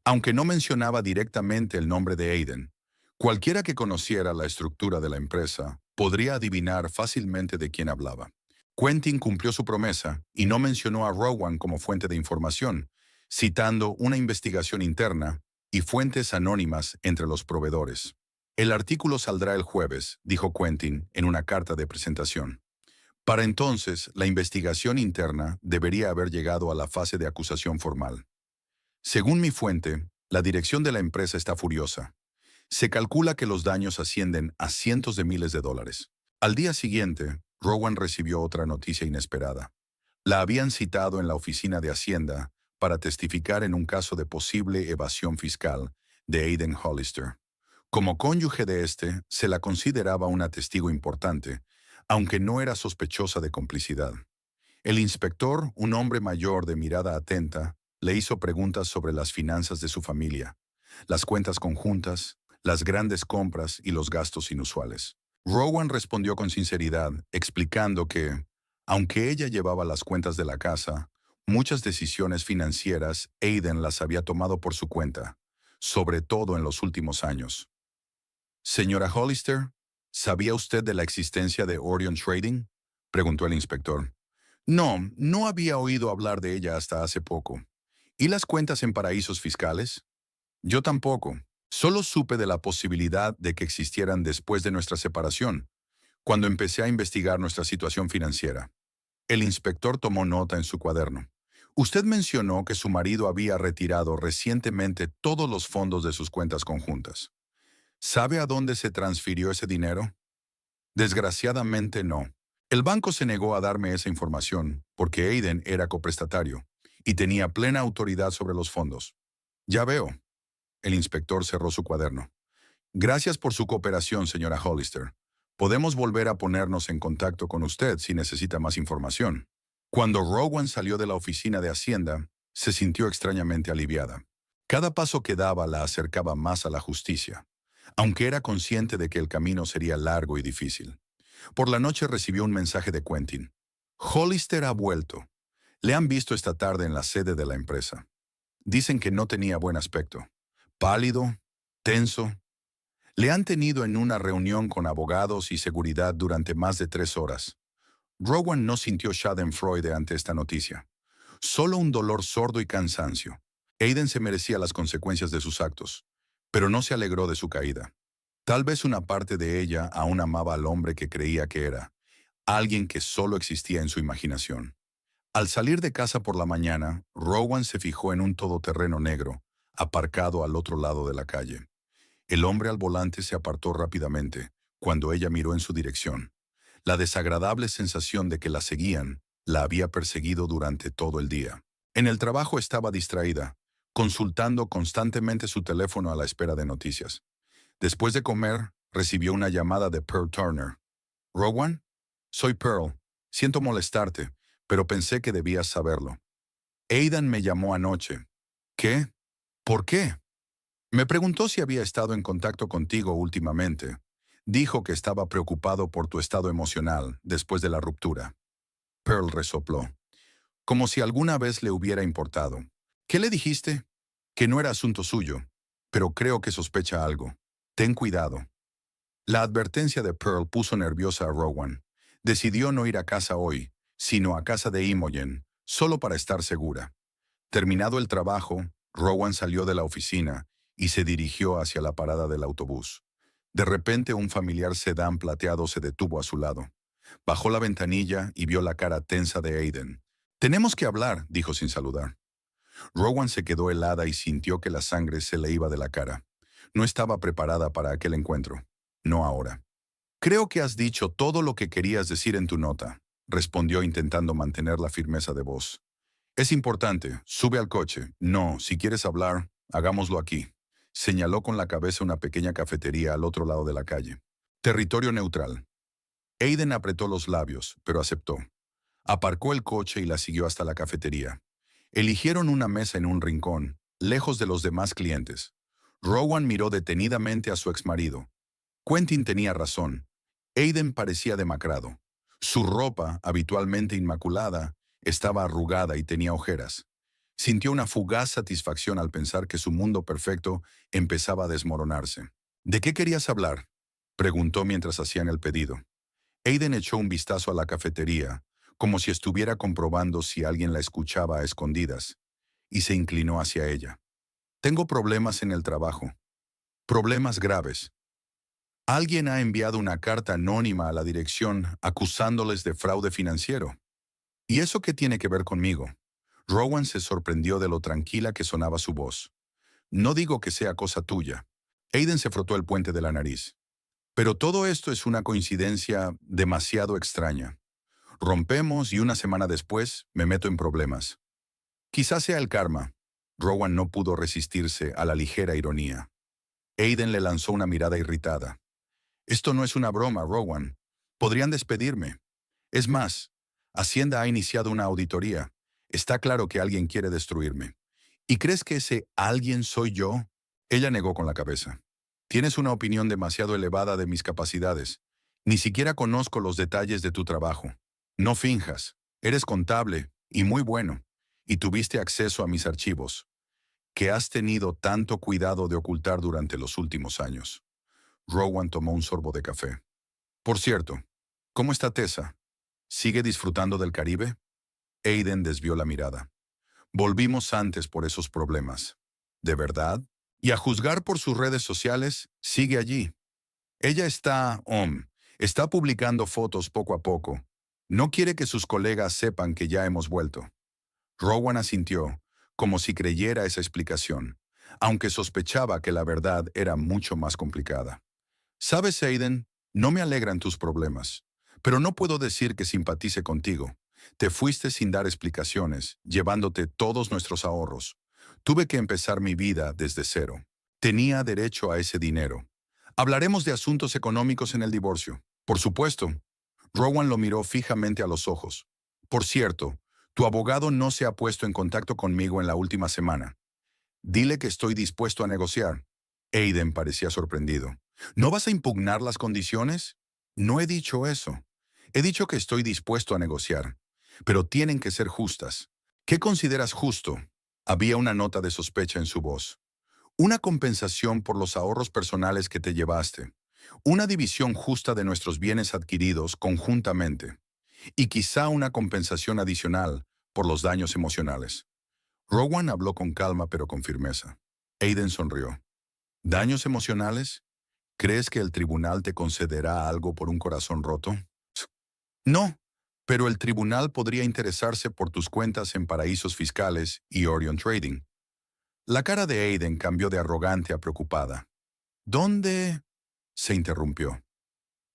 Aunque no mencionaba directamente el nombre de Aiden, cualquiera que conociera la estructura de la empresa podría adivinar fácilmente de quién hablaba. Quentin cumplió su promesa y no mencionó a Rowan como fuente de información, citando una investigación interna y fuentes anónimas entre los proveedores. El artículo saldrá el jueves, dijo Quentin en una carta de presentación. Para entonces, la investigación interna debería haber llegado a la fase de acusación formal. Según mi fuente, la dirección de la empresa está furiosa. Se calcula que los daños ascienden a cientos de miles de dólares. Al día siguiente, Rowan recibió otra noticia inesperada. La habían citado en la oficina de Hacienda para testificar en un caso de posible evasión fiscal de Aiden Hollister. Como cónyuge de este, se la consideraba una testigo importante, aunque no era sospechosa de complicidad. El inspector, un hombre mayor de mirada atenta, le hizo preguntas sobre las finanzas de su familia, las cuentas conjuntas, las grandes compras y los gastos inusuales. Rowan respondió con sinceridad, explicando que, aunque ella llevaba las cuentas de la casa, muchas decisiones financieras Aiden las había tomado por su cuenta, sobre todo en los últimos años. Señora Hollister, ¿sabía usted de la existencia de Orion Trading?, preguntó el inspector. No, no había oído hablar de ella hasta hace poco. ¿Y las cuentas en paraísos fiscales? Yo tampoco. Solo supe de la posibilidad de que existieran después de nuestra separación, cuando empecé a investigar nuestra situación financiera. El inspector tomó nota en su cuaderno. Usted mencionó que su marido había retirado recientemente todos los fondos de sus cuentas conjuntas. ¿Sabe a dónde se transfirió ese dinero? Desgraciadamente no. El banco se negó a darme esa información porque Aiden era coprestatario y tenía plena autoridad sobre los fondos. Ya veo. El inspector cerró su cuaderno. Gracias por su cooperación, señora Hollister. Podemos volver a ponernos en contacto con usted si necesita más información. Cuando Rowan salió de la oficina de Hacienda, se sintió extrañamente aliviada. Cada paso que daba la acercaba más a la justicia, aunque era consciente de que el camino sería largo y difícil. Por la noche recibió un mensaje de Quentin. Hollister ha vuelto. Le han visto esta tarde en la sede de la empresa. Dicen que no tenía buen aspecto. Pálido, tenso. Le han tenido en una reunión con abogados y seguridad durante más de 3 horas. Rowan no sintió schadenfreude ante esta noticia. Solo un dolor sordo y cansancio. Aiden se merecía las consecuencias de sus actos, pero no se alegró de su caída. Tal vez una parte de ella aún amaba al hombre que creía que era, alguien que solo existía en su imaginación. Al salir de casa por la mañana, Rowan se fijó en un todoterreno negro, aparcado al otro lado de la calle. El hombre al volante se apartó rápidamente, cuando ella miró en su dirección. La desagradable sensación de que la seguían la había perseguido durante todo el día. En el trabajo estaba distraída, consultando constantemente su teléfono a la espera de noticias. Después de comer, recibió una llamada de Pearl Turner. «Rowan, soy Pearl. Siento molestarte, pero pensé que debías saberlo. Aidan me llamó anoche». «¿Qué? ¿Por qué?» Me preguntó si había estado en contacto contigo últimamente. Dijo que estaba preocupado por tu estado emocional después de la ruptura. Pearl resopló, como si alguna vez le hubiera importado. ¿Qué le dijiste? Que no era asunto suyo, pero creo que sospecha algo. Ten cuidado. La advertencia de Pearl puso nerviosa a Rowan. Decidió no ir a casa hoy, sino a casa de Imogen, solo para estar segura. Terminado el trabajo, Rowan salió de la oficina y se dirigió hacia la parada del autobús. De repente un familiar sedán plateado se detuvo a su lado. Bajó la ventanilla y vio la cara tensa de Aiden. «Tenemos que hablar», dijo sin saludar. Rowan se quedó helada y sintió que la sangre se le iba de la cara. No estaba preparada para aquel encuentro. No ahora. Creo que has dicho todo lo que querías decir en tu nota, respondió intentando mantener la firmeza de voz. Es importante, sube al coche. No, si quieres hablar, hagámoslo aquí. Señaló con la cabeza una pequeña cafetería al otro lado de la calle. Territorio neutral. Aiden apretó los labios, pero aceptó. Aparcó el coche y la siguió hasta la cafetería. Eligieron una mesa en un rincón, lejos de los demás clientes. Rowan miró detenidamente a su exmarido. Quentin tenía razón. Aiden parecía demacrado. Su ropa, habitualmente inmaculada, estaba arrugada y tenía ojeras. Sintió una fugaz satisfacción al pensar que su mundo perfecto empezaba a desmoronarse. ¿De qué querías hablar?, preguntó mientras hacían el pedido. Aiden echó un vistazo a la cafetería, como si estuviera comprobando si alguien la escuchaba a escondidas, y se inclinó hacia ella. Tengo problemas en el trabajo. Problemas graves. Alguien ha enviado una carta anónima a la dirección acusándoles de fraude financiero. ¿Y eso qué tiene que ver conmigo? Rowan se sorprendió de lo tranquila que sonaba su voz. No digo que sea cosa tuya. Aiden se frotó el puente de la nariz. Pero todo esto es una coincidencia demasiado extraña. Rompemos y una semana después me meto en problemas. Quizás sea el karma. Rowan no pudo resistirse a la ligera ironía. Aiden le lanzó una mirada irritada. Esto no es una broma, Rowan. Podrían despedirme. Es más, Hacienda ha iniciado una auditoría. Está claro que alguien quiere destruirme. ¿Y crees que ese alguien soy yo? Ella negó con la cabeza. Tienes una opinión demasiado elevada de mis capacidades. Ni siquiera conozco los detalles de tu trabajo. No finjas. Eres contable, y muy bueno, y tuviste acceso a mis archivos, que has tenido tanto cuidado de ocultar durante los últimos años. Rowan tomó un sorbo de café. Por cierto, ¿cómo está Tessa? ¿Sigue disfrutando del Caribe? Aiden desvió la mirada. Volvimos antes por esos problemas. ¿De verdad? Y a juzgar por sus redes sociales, sigue allí. Ella está publicando fotos poco a poco. No quiere que sus colegas sepan que ya hemos vuelto. Rowan asintió, como si creyera esa explicación, aunque sospechaba que la verdad era mucho más complicada. ¿Sabes, Aiden? No me alegran tus problemas, pero no puedo decir que simpatice contigo. Te fuiste sin dar explicaciones, llevándote todos nuestros ahorros. Tuve que empezar mi vida desde cero. Tenía derecho a ese dinero. Hablaremos de asuntos económicos en el divorcio. Por supuesto. Rowan lo miró fijamente a los ojos. Por cierto, tu abogado no se ha puesto en contacto conmigo en la última semana. Dile que estoy dispuesto a negociar. Aiden parecía sorprendido. ¿No vas a impugnar las condiciones? No he dicho eso. He dicho que estoy dispuesto a negociar, pero tienen que ser justas. ¿Qué consideras justo? Había una nota de sospecha en su voz. Una compensación por los ahorros personales que te llevaste. Una división justa de nuestros bienes adquiridos conjuntamente. Y quizá una compensación adicional por los daños emocionales. Rowan habló con calma pero con firmeza. Aiden sonrió. ¿Daños emocionales? ¿Crees que el tribunal te concederá algo por un corazón roto? No, pero el tribunal podría interesarse por tus cuentas en paraísos fiscales y Orion Trading. La cara de Aiden cambió de arrogante a preocupada. ¿Dónde? Se interrumpió.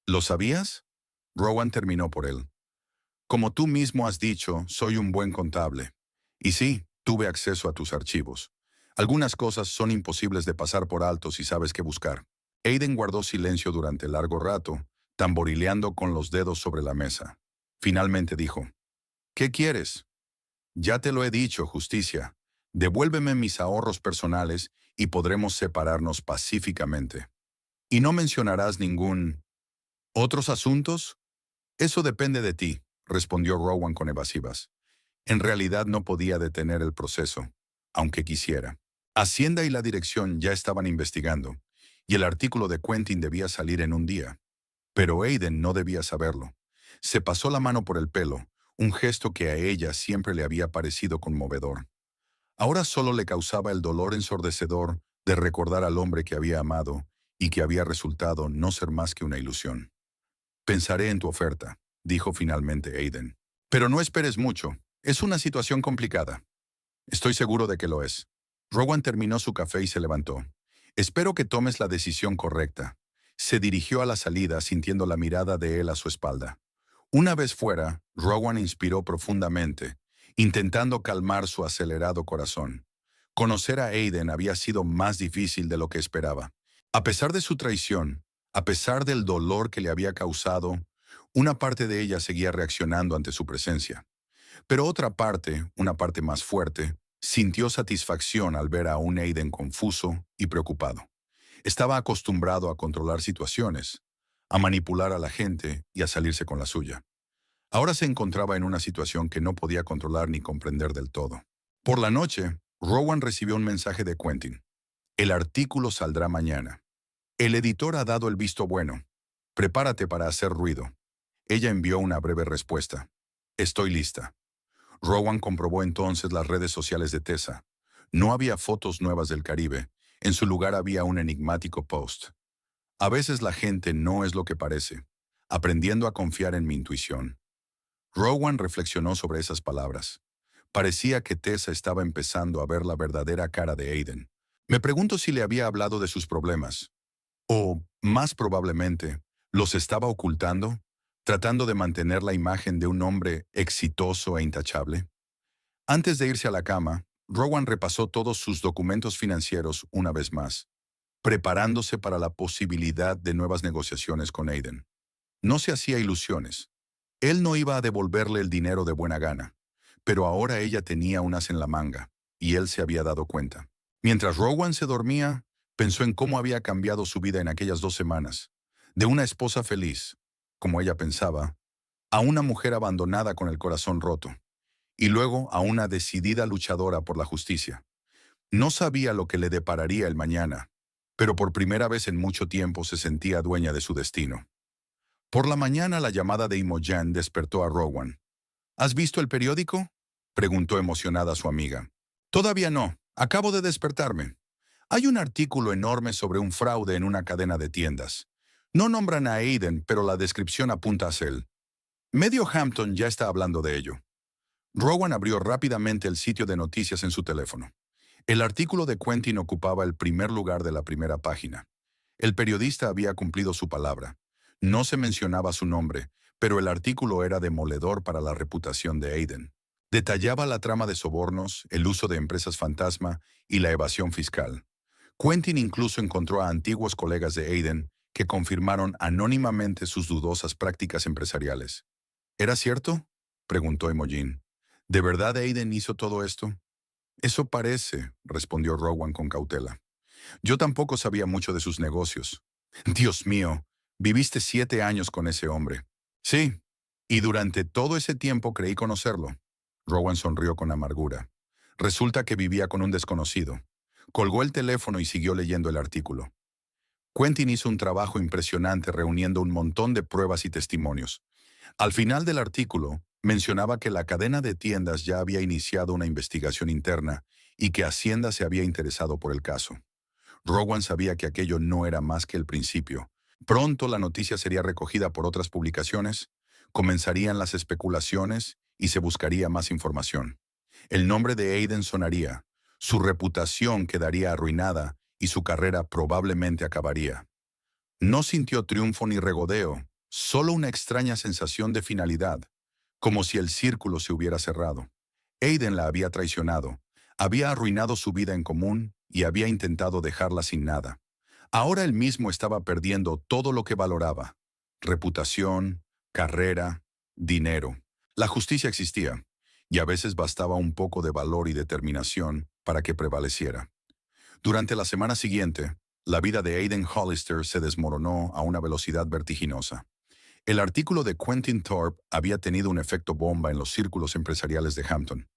¿Lo sabías? Rowan terminó por él. Como tú mismo has dicho, soy un buen contable. Y sí, tuve acceso a tus archivos. Algunas cosas son imposibles de pasar por alto si sabes qué buscar. Aiden guardó silencio durante largo rato, tamborileando con los dedos sobre la mesa. Finalmente dijo, ¿qué quieres? Ya te lo he dicho, justicia. Devuélveme mis ahorros personales y podremos separarnos pacíficamente. ¿Y no mencionarás ningún... ¿Otros asuntos? Eso depende de ti, respondió Rowan con evasivas. En realidad no podía detener el proceso, aunque quisiera. Hacienda y la dirección ya estaban investigando, y el artículo de Quentin debía salir en un día. Pero Aiden no debía saberlo. Se pasó la mano por el pelo, un gesto que a ella siempre le había parecido conmovedor. Ahora solo le causaba el dolor ensordecedor de recordar al hombre que había amado y que había resultado no ser más que una ilusión. Pensaré en tu oferta, dijo finalmente Aiden. Pero no esperes mucho. Es una situación complicada. Estoy seguro de que lo es. Rowan terminó su café y se levantó. Espero que tomes la decisión correcta. Se dirigió a la salida sintiendo la mirada de él a su espalda. Una vez fuera, Rowan inspiró profundamente, intentando calmar su acelerado corazón. Conocer a Aiden había sido más difícil de lo que esperaba. A pesar de su traición, a pesar del dolor que le había causado, una parte de ella seguía reaccionando ante su presencia. Pero otra parte, una parte más fuerte, sintió satisfacción al ver a un Aiden confuso y preocupado. Estaba acostumbrado a controlar situaciones, a manipular a la gente y a salirse con la suya. Ahora se encontraba en una situación que no podía controlar ni comprender del todo. Por la noche, Rowan recibió un mensaje de Quentin. El artículo saldrá mañana. El editor ha dado el visto bueno. Prepárate para hacer ruido. Ella envió una breve respuesta. Estoy lista. Rowan comprobó entonces las redes sociales de Tessa. No había fotos nuevas del Caribe. En su lugar había un enigmático post. A veces la gente no es lo que parece. Aprendiendo a confiar en mi intuición. Rowan reflexionó sobre esas palabras. Parecía que Tessa estaba empezando a ver la verdadera cara de Aiden. Me pregunto si le había hablado de sus problemas. O, más probablemente, los estaba ocultando, tratando de mantener la imagen de un hombre exitoso e intachable. Antes de irse a la cama, Rowan repasó todos sus documentos financieros una vez más, preparándose para la posibilidad de nuevas negociaciones con Aiden. No se hacía ilusiones. Él no iba a devolverle el dinero de buena gana, pero ahora ella tenía un as en la manga, y él se había dado cuenta. Mientras Rowan se dormía, pensó en cómo había cambiado su vida en aquellas 2 semanas, de una esposa feliz, como ella pensaba, a una mujer abandonada con el corazón roto, y luego a una decidida luchadora por la justicia. No sabía lo que le depararía el mañana, pero por primera vez en mucho tiempo se sentía dueña de su destino. Por la mañana la llamada de Imogen despertó a Rowan. ¿Has visto el periódico?, preguntó emocionada su amiga. Todavía no, acabo de despertarme. Hay un artículo enorme sobre un fraude en una cadena de tiendas. No nombran a Aiden, pero la descripción apunta a él. Medio Hampton ya está hablando de ello. Rowan abrió rápidamente el sitio de noticias en su teléfono. El artículo de Quentin ocupaba el primer lugar de la primera página. El periodista había cumplido su palabra. No se mencionaba su nombre, pero el artículo era demoledor para la reputación de Aiden. Detallaba la trama de sobornos, el uso de empresas fantasma y la evasión fiscal. Quentin incluso encontró a antiguos colegas de Aiden que confirmaron anónimamente sus dudosas prácticas empresariales. ¿Era cierto?, preguntó Imogen. ¿De verdad Aiden hizo todo esto? Eso parece, respondió Rowan con cautela. Yo tampoco sabía mucho de sus negocios. Dios mío, viviste 7 años con ese hombre. Sí, y durante todo ese tiempo creí conocerlo. Rowan sonrió con amargura. Resulta que vivía con un desconocido. Colgó el teléfono y siguió leyendo el artículo. Quentin hizo un trabajo impresionante reuniendo un montón de pruebas y testimonios. Al final del artículo, mencionaba que la cadena de tiendas ya había iniciado una investigación interna y que Hacienda se había interesado por el caso. Rowan sabía que aquello no era más que el principio. Pronto la noticia sería recogida por otras publicaciones, comenzarían las especulaciones y se buscaría más información. El nombre de Aiden sonaría, su reputación quedaría arruinada y su carrera probablemente acabaría. No sintió triunfo ni regodeo, solo una extraña sensación de finalidad, como si el círculo se hubiera cerrado. Aiden la había traicionado, había arruinado su vida en común y había intentado dejarla sin nada. Ahora él mismo estaba perdiendo todo lo que valoraba: reputación, carrera, dinero. La justicia existía, y a veces bastaba un poco de valor y determinación para que prevaleciera. Durante la semana siguiente, la vida de Aiden Hollister se desmoronó a una velocidad vertiginosa. El artículo de Quentin Thorpe había tenido un efecto bomba en los círculos empresariales de Hampton.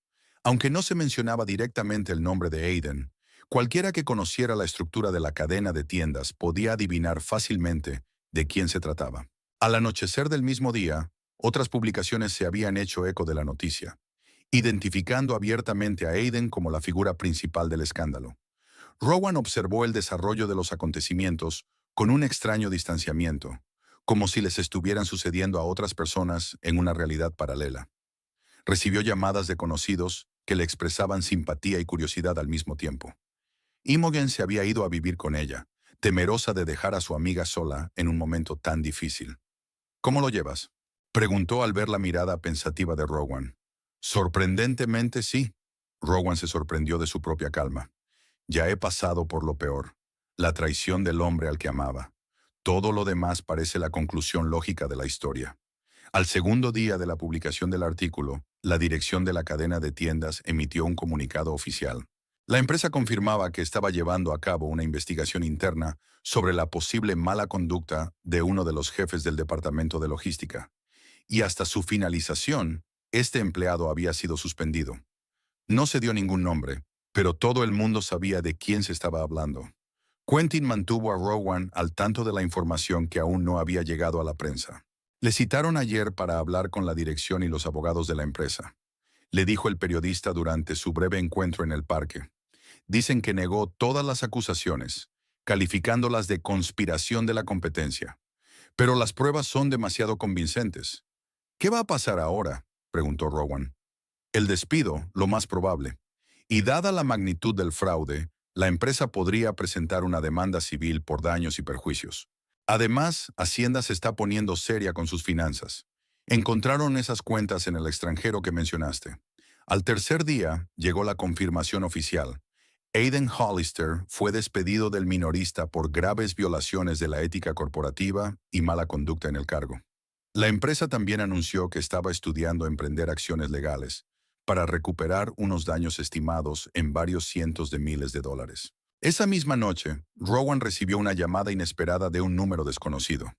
Aunque no se mencionaba directamente el nombre de Aiden, cualquiera que conociera la estructura de la cadena de tiendas podía adivinar fácilmente de quién se trataba. Al anochecer del mismo día, otras publicaciones se habían hecho eco de la noticia, identificando abiertamente a Aiden como la figura principal del escándalo. Rowan observó el desarrollo de los acontecimientos con un extraño distanciamiento, como si les estuvieran sucediendo a otras personas en una realidad paralela. Recibió llamadas de conocidos que le expresaban simpatía y curiosidad al mismo tiempo. Imogen se había ido a vivir con ella, temerosa de dejar a su amiga sola en un momento tan difícil. ¿Cómo lo llevas?, preguntó al ver la mirada pensativa de Rowan. Sorprendentemente sí. Rowan se sorprendió de su propia calma. Ya he pasado por lo peor, la traición del hombre al que amaba. Todo lo demás parece la conclusión lógica de la historia. Al segundo día de la publicación del artículo, la dirección de la cadena de tiendas emitió un comunicado oficial. La empresa confirmaba que estaba llevando a cabo una investigación interna sobre la posible mala conducta de uno de los jefes del departamento de logística. Y hasta su finalización, este empleado había sido suspendido. No se dio ningún nombre, pero todo el mundo sabía de quién se estaba hablando. Quentin mantuvo a Rowan al tanto de la información que aún no había llegado a la prensa. Le citaron ayer para hablar con la dirección y los abogados de la empresa. Le dijo el periodista durante su breve encuentro en el parque. Dicen que negó todas las acusaciones, calificándolas de conspiración de la competencia. Pero las pruebas son demasiado convincentes. ¿Qué va a pasar ahora?, preguntó Rowan. El despido, lo más probable. Y dada la magnitud del fraude, la empresa podría presentar una demanda civil por daños y perjuicios. Además, Hacienda se está poniendo seria con sus finanzas. Encontraron esas cuentas en el extranjero que mencionaste. Al tercer día, llegó la confirmación oficial. Aiden Hollister fue despedido del minorista por graves violaciones de la ética corporativa y mala conducta en el cargo. La empresa también anunció que estaba estudiando emprender acciones legales para recuperar unos daños estimados en varios cientos de miles de dólares. Esa misma noche, Rowan recibió una llamada inesperada de un número desconocido.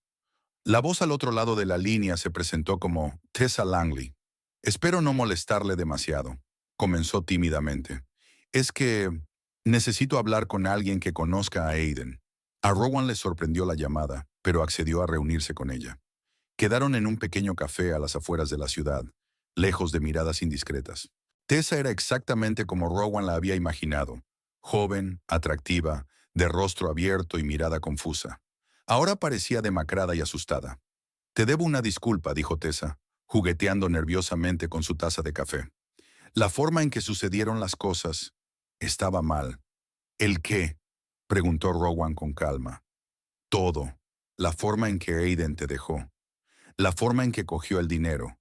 La voz al otro lado de la línea se presentó como Tessa Langley. Espero no molestarle demasiado, comenzó tímidamente. Es que necesito hablar con alguien que conozca a Aiden. A Rowan le sorprendió la llamada, pero accedió a reunirse con ella. Quedaron en un pequeño café a las afueras de la ciudad, lejos de miradas indiscretas. Tessa era exactamente como Rowan la había imaginado, joven, atractiva, de rostro abierto y mirada confusa. Ahora parecía demacrada y asustada. «Te debo una disculpa», dijo Tessa, jugueteando nerviosamente con su taza de café. La forma en que sucedieron las cosas estaba mal. ¿El qué?, preguntó Rowan con calma. Todo. La forma en que Aiden te dejó. La forma en que cogió el dinero.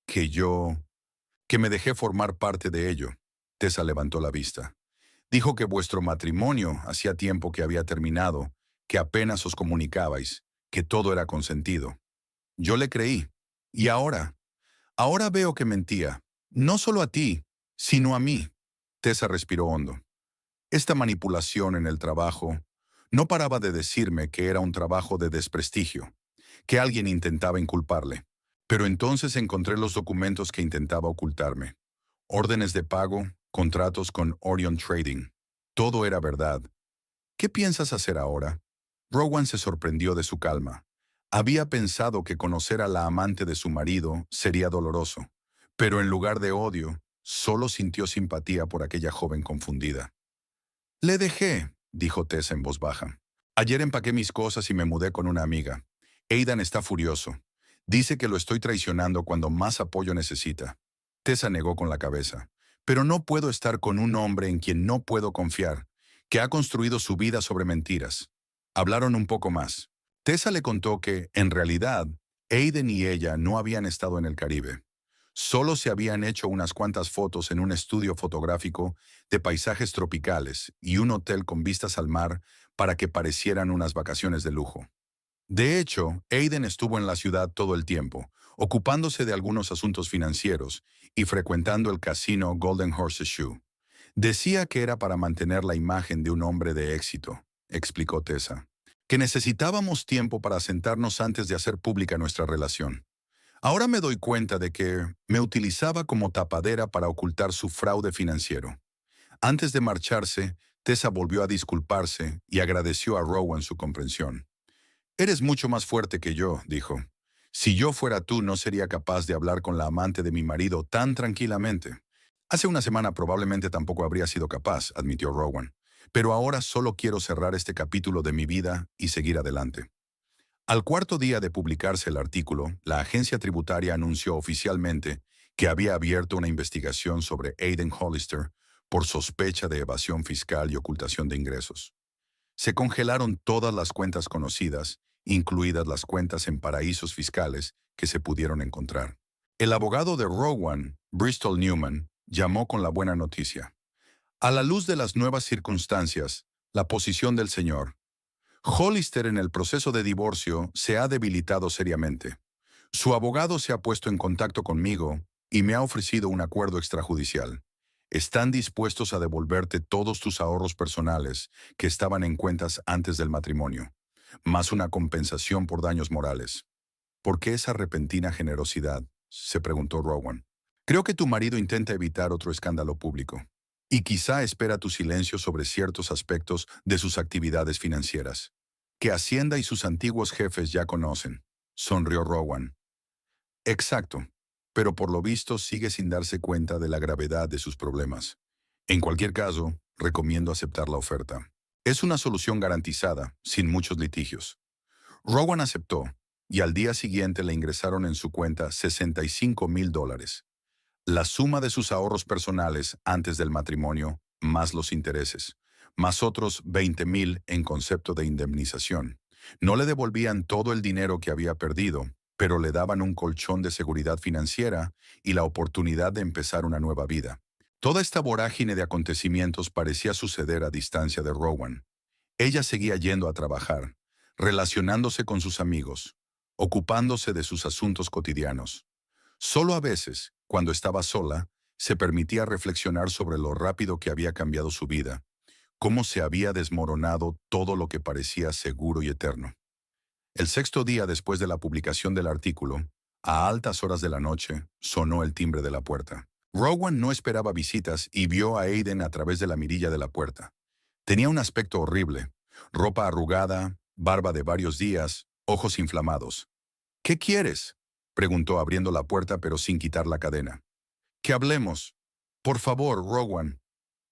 Que me dejé formar parte de ello. Tessa levantó la vista. Dijo que vuestro matrimonio hacía tiempo que había terminado, que apenas os comunicabais, que todo era consentido. Yo le creí. Y ahora veo que mentía. No solo a ti, sino a mí. Tessa respiró hondo. Esta manipulación en el trabajo no paraba de decirme que era un trabajo de desprestigio, que alguien intentaba inculparle. Pero entonces encontré los documentos que intentaba ocultarme. Órdenes de pago, contratos con Orion Trading. Todo era verdad. ¿Qué piensas hacer ahora? Rowan se sorprendió de su calma. Había pensado que conocer a la amante de su marido sería doloroso, pero en lugar de odio, solo sintió simpatía por aquella joven confundida. «Le dejé», dijo Tessa en voz baja. «Ayer empaqué mis cosas y me mudé con una amiga. Aidan está furioso. Dice que lo estoy traicionando cuando más apoyo necesita». Tessa negó con la cabeza. «Pero no puedo estar con un hombre en quien no puedo confiar, que ha construido su vida sobre mentiras». Hablaron un poco más. Tessa le contó que, en realidad, Aiden y ella no habían estado en el Caribe. Solo se habían hecho unas cuantas fotos en un estudio fotográfico de paisajes tropicales y un hotel con vistas al mar para que parecieran unas vacaciones de lujo. De hecho, Aiden estuvo en la ciudad todo el tiempo, ocupándose de algunos asuntos financieros y frecuentando el casino Golden Horseshoe. Decía que era para mantener la imagen de un hombre de éxito, explicó Tessa, que necesitábamos tiempo para sentarnos antes de hacer pública nuestra relación. Ahora me doy cuenta de que me utilizaba como tapadera para ocultar su fraude financiero. Antes de marcharse, Tessa volvió a disculparse y agradeció a Rowan su comprensión. «Eres mucho más fuerte que yo», dijo. «Si yo fuera tú, no sería capaz de hablar con la amante de mi marido tan tranquilamente». «Hace una semana probablemente tampoco habría sido capaz», admitió Rowan. «Pero ahora solo quiero cerrar este capítulo de mi vida y seguir adelante». Al cuarto día de publicarse el artículo, la agencia tributaria anunció oficialmente que había abierto una investigación sobre Aiden Hollister por sospecha de evasión fiscal y ocultación de ingresos. Se congelaron todas las cuentas conocidas, incluidas las cuentas en paraísos fiscales que se pudieron encontrar. El abogado de Rowan, Bristol Newman, llamó con la buena noticia. A la luz de las nuevas circunstancias, la posición del señor Hollister en el proceso de divorcio se ha debilitado seriamente. Su abogado se ha puesto en contacto conmigo y me ha ofrecido un acuerdo extrajudicial. Están dispuestos a devolverte todos tus ahorros personales que estaban en cuentas antes del matrimonio, más una compensación por daños morales. ¿Por qué esa repentina generosidad?, se preguntó Rowan. Creo que tu marido intenta evitar otro escándalo público y quizá espera tu silencio sobre ciertos aspectos de sus actividades financieras, que Hacienda y sus antiguos jefes ya conocen, sonrió Rowan. Exacto, pero por lo visto sigue sin darse cuenta de la gravedad de sus problemas. En cualquier caso, recomiendo aceptar la oferta. Es una solución garantizada, sin muchos litigios. Rowan aceptó, y al día siguiente le ingresaron en su cuenta $65,000. La suma de sus ahorros personales antes del matrimonio, más los intereses, más otros 20,000 en concepto de indemnización. No le devolvían todo el dinero que había perdido, pero le daban un colchón de seguridad financiera y la oportunidad de empezar una nueva vida. Toda esta vorágine de acontecimientos parecía suceder a distancia de Rowan. Ella seguía yendo a trabajar, relacionándose con sus amigos, ocupándose de sus asuntos cotidianos. Solo a veces, cuando estaba sola, se permitía reflexionar sobre lo rápido que había cambiado su vida, cómo se había desmoronado todo lo que parecía seguro y eterno. El sexto día después de la publicación del artículo, a altas horas de la noche, sonó el timbre de la puerta. Rowan no esperaba visitas y vio a Aiden a través de la mirilla de la puerta. Tenía un aspecto horrible, ropa arrugada, barba de varios días, ojos inflamados. ¿Qué quieres?, preguntó abriendo la puerta pero sin quitar la cadena. Que hablemos. Por favor, Rowan.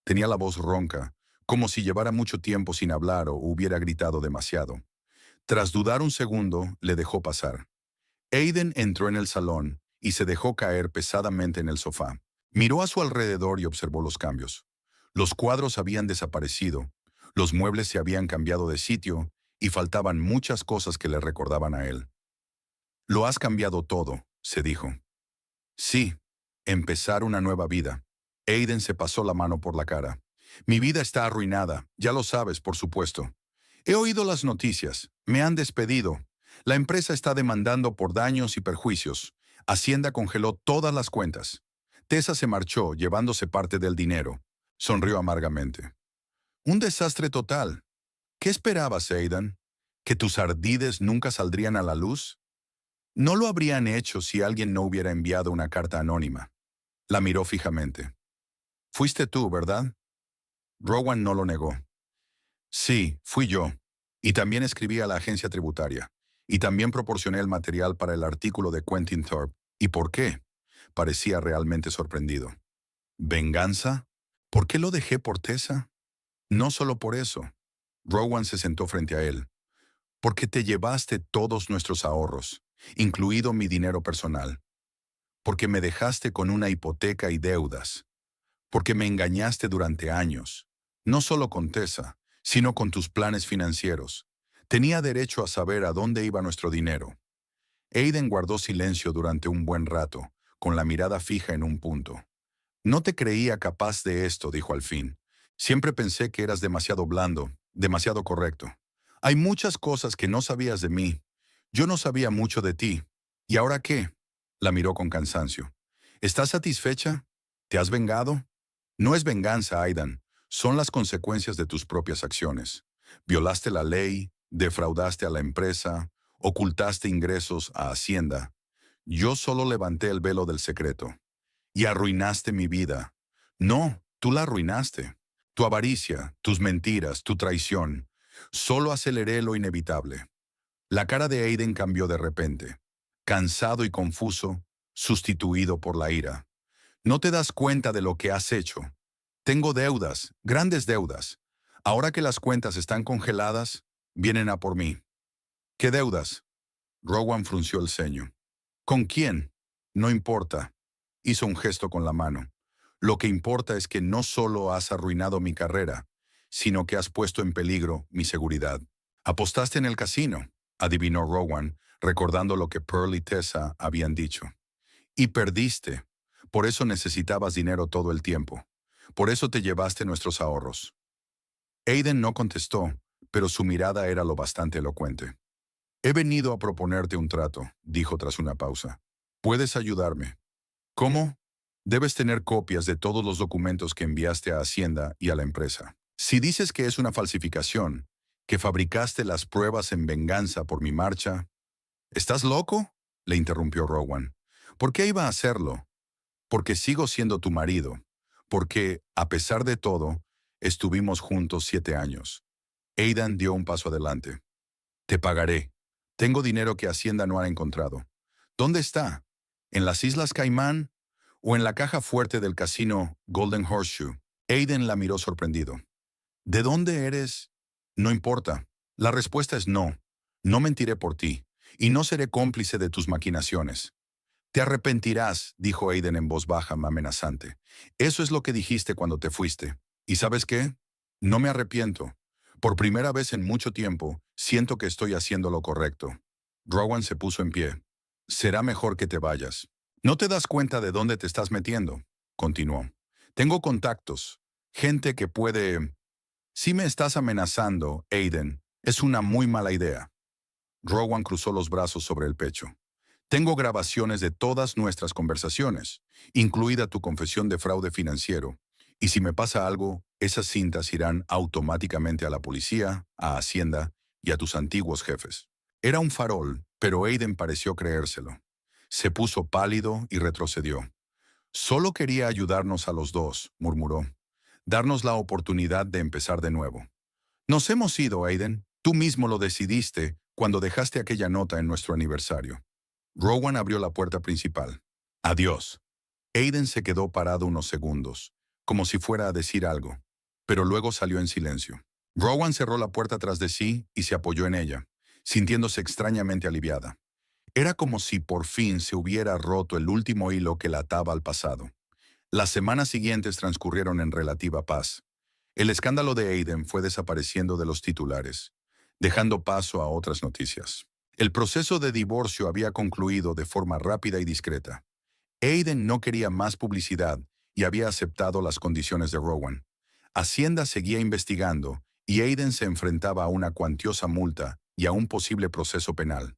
Tenía la voz ronca, como si llevara mucho tiempo sin hablar o hubiera gritado demasiado. Tras dudar un segundo, le dejó pasar. Aiden entró en el salón y se dejó caer pesadamente en el sofá. Miró a su alrededor y observó los cambios. Los cuadros habían desaparecido, los muebles se habían cambiado de sitio y faltaban muchas cosas que le recordaban a él. Lo has cambiado todo, se dijo. Sí, empezar una nueva vida. Aiden se pasó la mano por la cara. Mi vida está arruinada, ya lo sabes, por supuesto. He oído las noticias, me han despedido. La empresa está demandando por daños y perjuicios. Hacienda congeló todas las cuentas. Tessa se marchó, llevándose parte del dinero. Sonrió amargamente. Un desastre total. ¿Qué esperabas, Aidan? ¿Que tus ardides nunca saldrían a la luz? No lo habrían hecho si alguien no hubiera enviado una carta anónima. La miró fijamente. Fuiste tú, ¿verdad? Rowan no lo negó. Sí, fui yo. Y también escribí a la agencia tributaria. Y también proporcioné el material para el artículo de Quentin Thorpe. ¿Y por qué? Parecía realmente sorprendido. ¿Venganza? ¿Por qué lo dejé por Tessa? No solo por eso. Rowan se sentó frente a él. Porque te llevaste todos nuestros ahorros, incluido mi dinero personal. Porque me dejaste con una hipoteca y deudas. Porque me engañaste durante años. No solo con Tessa, sino con tus planes financieros. Tenía derecho a saber a dónde iba nuestro dinero. Aiden guardó silencio durante un buen rato, con la mirada fija en un punto. No te creía capaz de esto, dijo al fin. Siempre pensé que eras demasiado blando, demasiado correcto. Hay muchas cosas que no sabías de mí. Yo no sabía mucho de ti. ¿Y ahora qué? La miró con cansancio. ¿Estás satisfecha? ¿Te has vengado? No es venganza, Aidan. Son las consecuencias de tus propias acciones. Violaste la ley, defraudaste a la empresa, ocultaste ingresos a Hacienda. Yo solo levanté el velo del secreto. Y arruinaste mi vida. No, tú la arruinaste. Tu avaricia, tus mentiras, tu traición. Solo aceleré lo inevitable. La cara de Aiden cambió de repente. Cansado y confuso, sustituido por la ira. No te das cuenta de lo que has hecho. Tengo deudas, grandes deudas. Ahora que las cuentas están congeladas, vienen a por mí. ¿Qué deudas? Rowan frunció el ceño. ¿Con quién? No importa. Hizo un gesto con la mano. Lo que importa es que no solo has arruinado mi carrera, sino que has puesto en peligro mi seguridad. Apostaste en el casino, adivinó Rowan, recordando lo que Pearl y Tessa habían dicho. Y perdiste. Por eso necesitabas dinero todo el tiempo. Por eso te llevaste nuestros ahorros. Aiden no contestó, pero su mirada era lo bastante elocuente. He venido a proponerte un trato, dijo tras una pausa. ¿Puedes ayudarme? ¿Cómo? Debes tener copias de todos los documentos que enviaste a Hacienda y a la empresa. Si dices que es una falsificación, que fabricaste las pruebas en venganza por mi marcha... ¿Estás loco? Le interrumpió Rowan. ¿Por qué iba a hacerlo? Porque sigo siendo tu marido. Porque, a pesar de todo, estuvimos juntos 7 años. Aidan dio un paso adelante. Te pagaré. Tengo dinero que Hacienda no ha encontrado. ¿Dónde está? ¿En las Islas Caimán o en la caja fuerte del casino Golden Horseshoe? Aiden la miró sorprendido. ¿De dónde eres? No importa. La respuesta es no. No mentiré por ti, y no seré cómplice de tus maquinaciones. Te arrepentirás, dijo Aiden en voz baja, amenazante. Eso es lo que dijiste cuando te fuiste. ¿Y sabes qué? No me arrepiento. Por primera vez en mucho tiempo, siento que estoy haciendo lo correcto. Rowan se puso en pie. Será mejor que te vayas. No te das cuenta de dónde te estás metiendo, continuó. Tengo contactos, gente que puede... Si me estás amenazando, Aiden, es una muy mala idea. Rowan cruzó los brazos sobre el pecho. Tengo grabaciones de todas nuestras conversaciones, incluida tu confesión de fraude financiero. Y si me pasa algo, esas cintas irán automáticamente a la policía, a Hacienda y a tus antiguos jefes. Era un farol, pero Aiden pareció creérselo. Se puso pálido y retrocedió. Solo quería ayudarnos a los dos, murmuró. Darnos la oportunidad de empezar de nuevo. Nos hemos ido, Aiden. Tú mismo lo decidiste cuando dejaste aquella nota en nuestro aniversario. Rowan abrió la puerta principal. Adiós. Aiden se quedó parado unos segundos, como si fuera a decir algo, pero luego salió en silencio. Rowan cerró la puerta tras de sí y se apoyó en ella, sintiéndose extrañamente aliviada. Era como si por fin se hubiera roto el último hilo que la ataba al pasado. Las semanas siguientes transcurrieron en relativa paz. El escándalo de Aiden fue desapareciendo de los titulares, dejando paso a otras noticias. El proceso de divorcio había concluido de forma rápida y discreta. Aiden no quería más publicidad y había aceptado las condiciones de Rowan. Hacienda seguía investigando y Aiden se enfrentaba a una cuantiosa multa y a un posible proceso penal.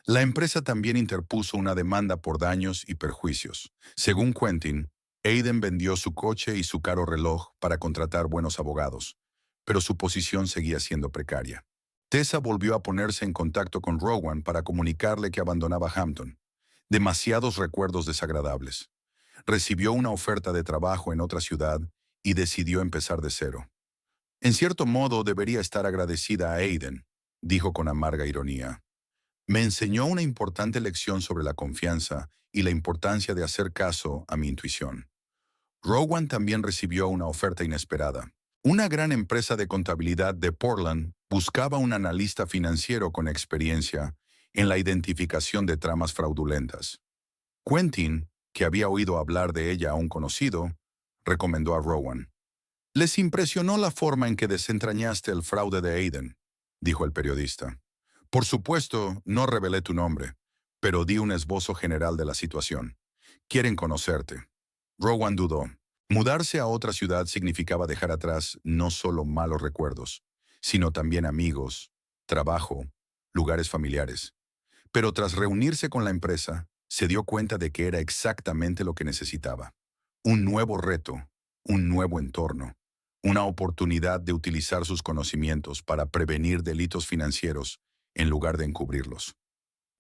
La empresa también interpuso una demanda por daños y perjuicios. Según Quentin, Aiden vendió su coche y su caro reloj para contratar buenos abogados, pero su posición seguía siendo precaria. Tessa volvió a ponerse en contacto con Rowan para comunicarle que abandonaba Hampton. Demasiados recuerdos desagradables. Recibió una oferta de trabajo en otra ciudad y decidió empezar de cero. En cierto modo debería estar agradecida a Aiden, dijo con amarga ironía. Me enseñó una importante lección sobre la confianza y la importancia de hacer caso a mi intuición. Rowan también recibió una oferta inesperada. Una gran empresa de contabilidad de Portland buscaba un analista financiero con experiencia en la identificación de tramas fraudulentas. Quentin, que había oído hablar de ella a un conocido, recomendó a Rowan. Les impresionó la forma en que desentrañaste el fraude de Aiden, dijo el periodista. Por supuesto, no revelé tu nombre, pero di un esbozo general de la situación. Quieren conocerte. Rowan dudó. Mudarse a otra ciudad significaba dejar atrás no solo malos recuerdos, sino también amigos, trabajo, lugares familiares. Pero tras reunirse con la empresa, se dio cuenta de que era exactamente lo que necesitaba. Un nuevo reto, un nuevo entorno, una oportunidad de utilizar sus conocimientos para prevenir delitos financieros en lugar de encubrirlos.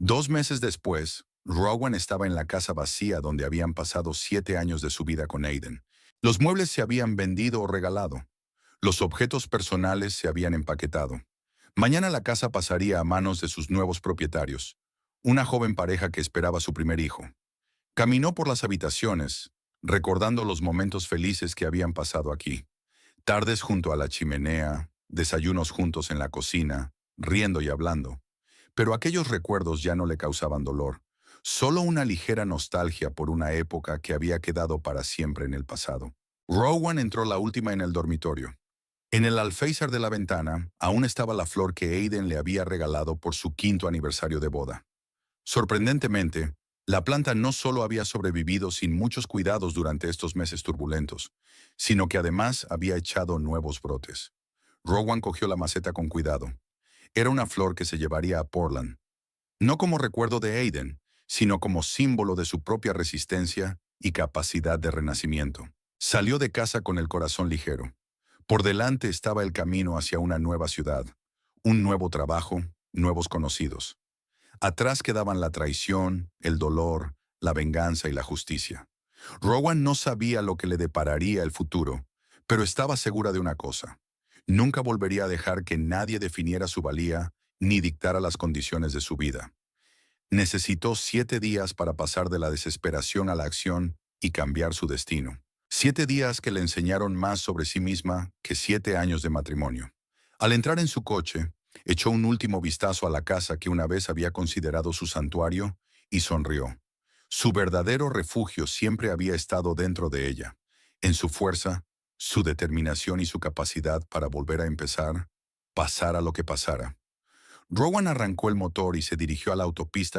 2 meses después, Rowan estaba en la casa vacía donde habían pasado 7 años de su vida con Aiden. Los muebles se habían vendido o regalado. Los objetos personales se habían empaquetado. Mañana la casa pasaría a manos de sus nuevos propietarios, una joven pareja que esperaba su primer hijo. Caminó por las habitaciones, recordando los momentos felices que habían pasado aquí. Tardes junto a la chimenea, desayunos juntos en la cocina, riendo y hablando. Pero aquellos recuerdos ya no le causaban dolor, solo una ligera nostalgia por una época que había quedado para siempre en el pasado. Rowan entró la última en el dormitorio. En el alféizar de la ventana aún estaba la flor que Aiden le había regalado por su 5º aniversario de boda. Sorprendentemente, la planta no solo había sobrevivido sin muchos cuidados durante estos meses turbulentos, sino que además había echado nuevos brotes. Rowan cogió la maceta con cuidado. Era una flor que se llevaría a Portland, no como recuerdo de Aiden, sino como símbolo de su propia resistencia y capacidad de renacimiento. Salió de casa con el corazón ligero. Por delante estaba el camino hacia una nueva ciudad, un nuevo trabajo, nuevos conocidos. Atrás quedaban la traición, el dolor, la venganza y la justicia. Rowan no sabía lo que le depararía el futuro, pero estaba segura de una cosa. Nunca volvería a dejar que nadie definiera su valía ni dictara las condiciones de su vida. Necesitó 7 días para pasar de la desesperación a la acción y cambiar su destino. 7 días que le enseñaron más sobre sí misma que 7 años de matrimonio. Al entrar en su coche, echó un último vistazo a la casa que una vez había considerado su santuario y sonrió. Su verdadero refugio siempre había estado dentro de ella, en su fuerza, su determinación y su capacidad para volver a empezar, pasara lo que pasara. Rowan arrancó el motor y se dirigió a la autopista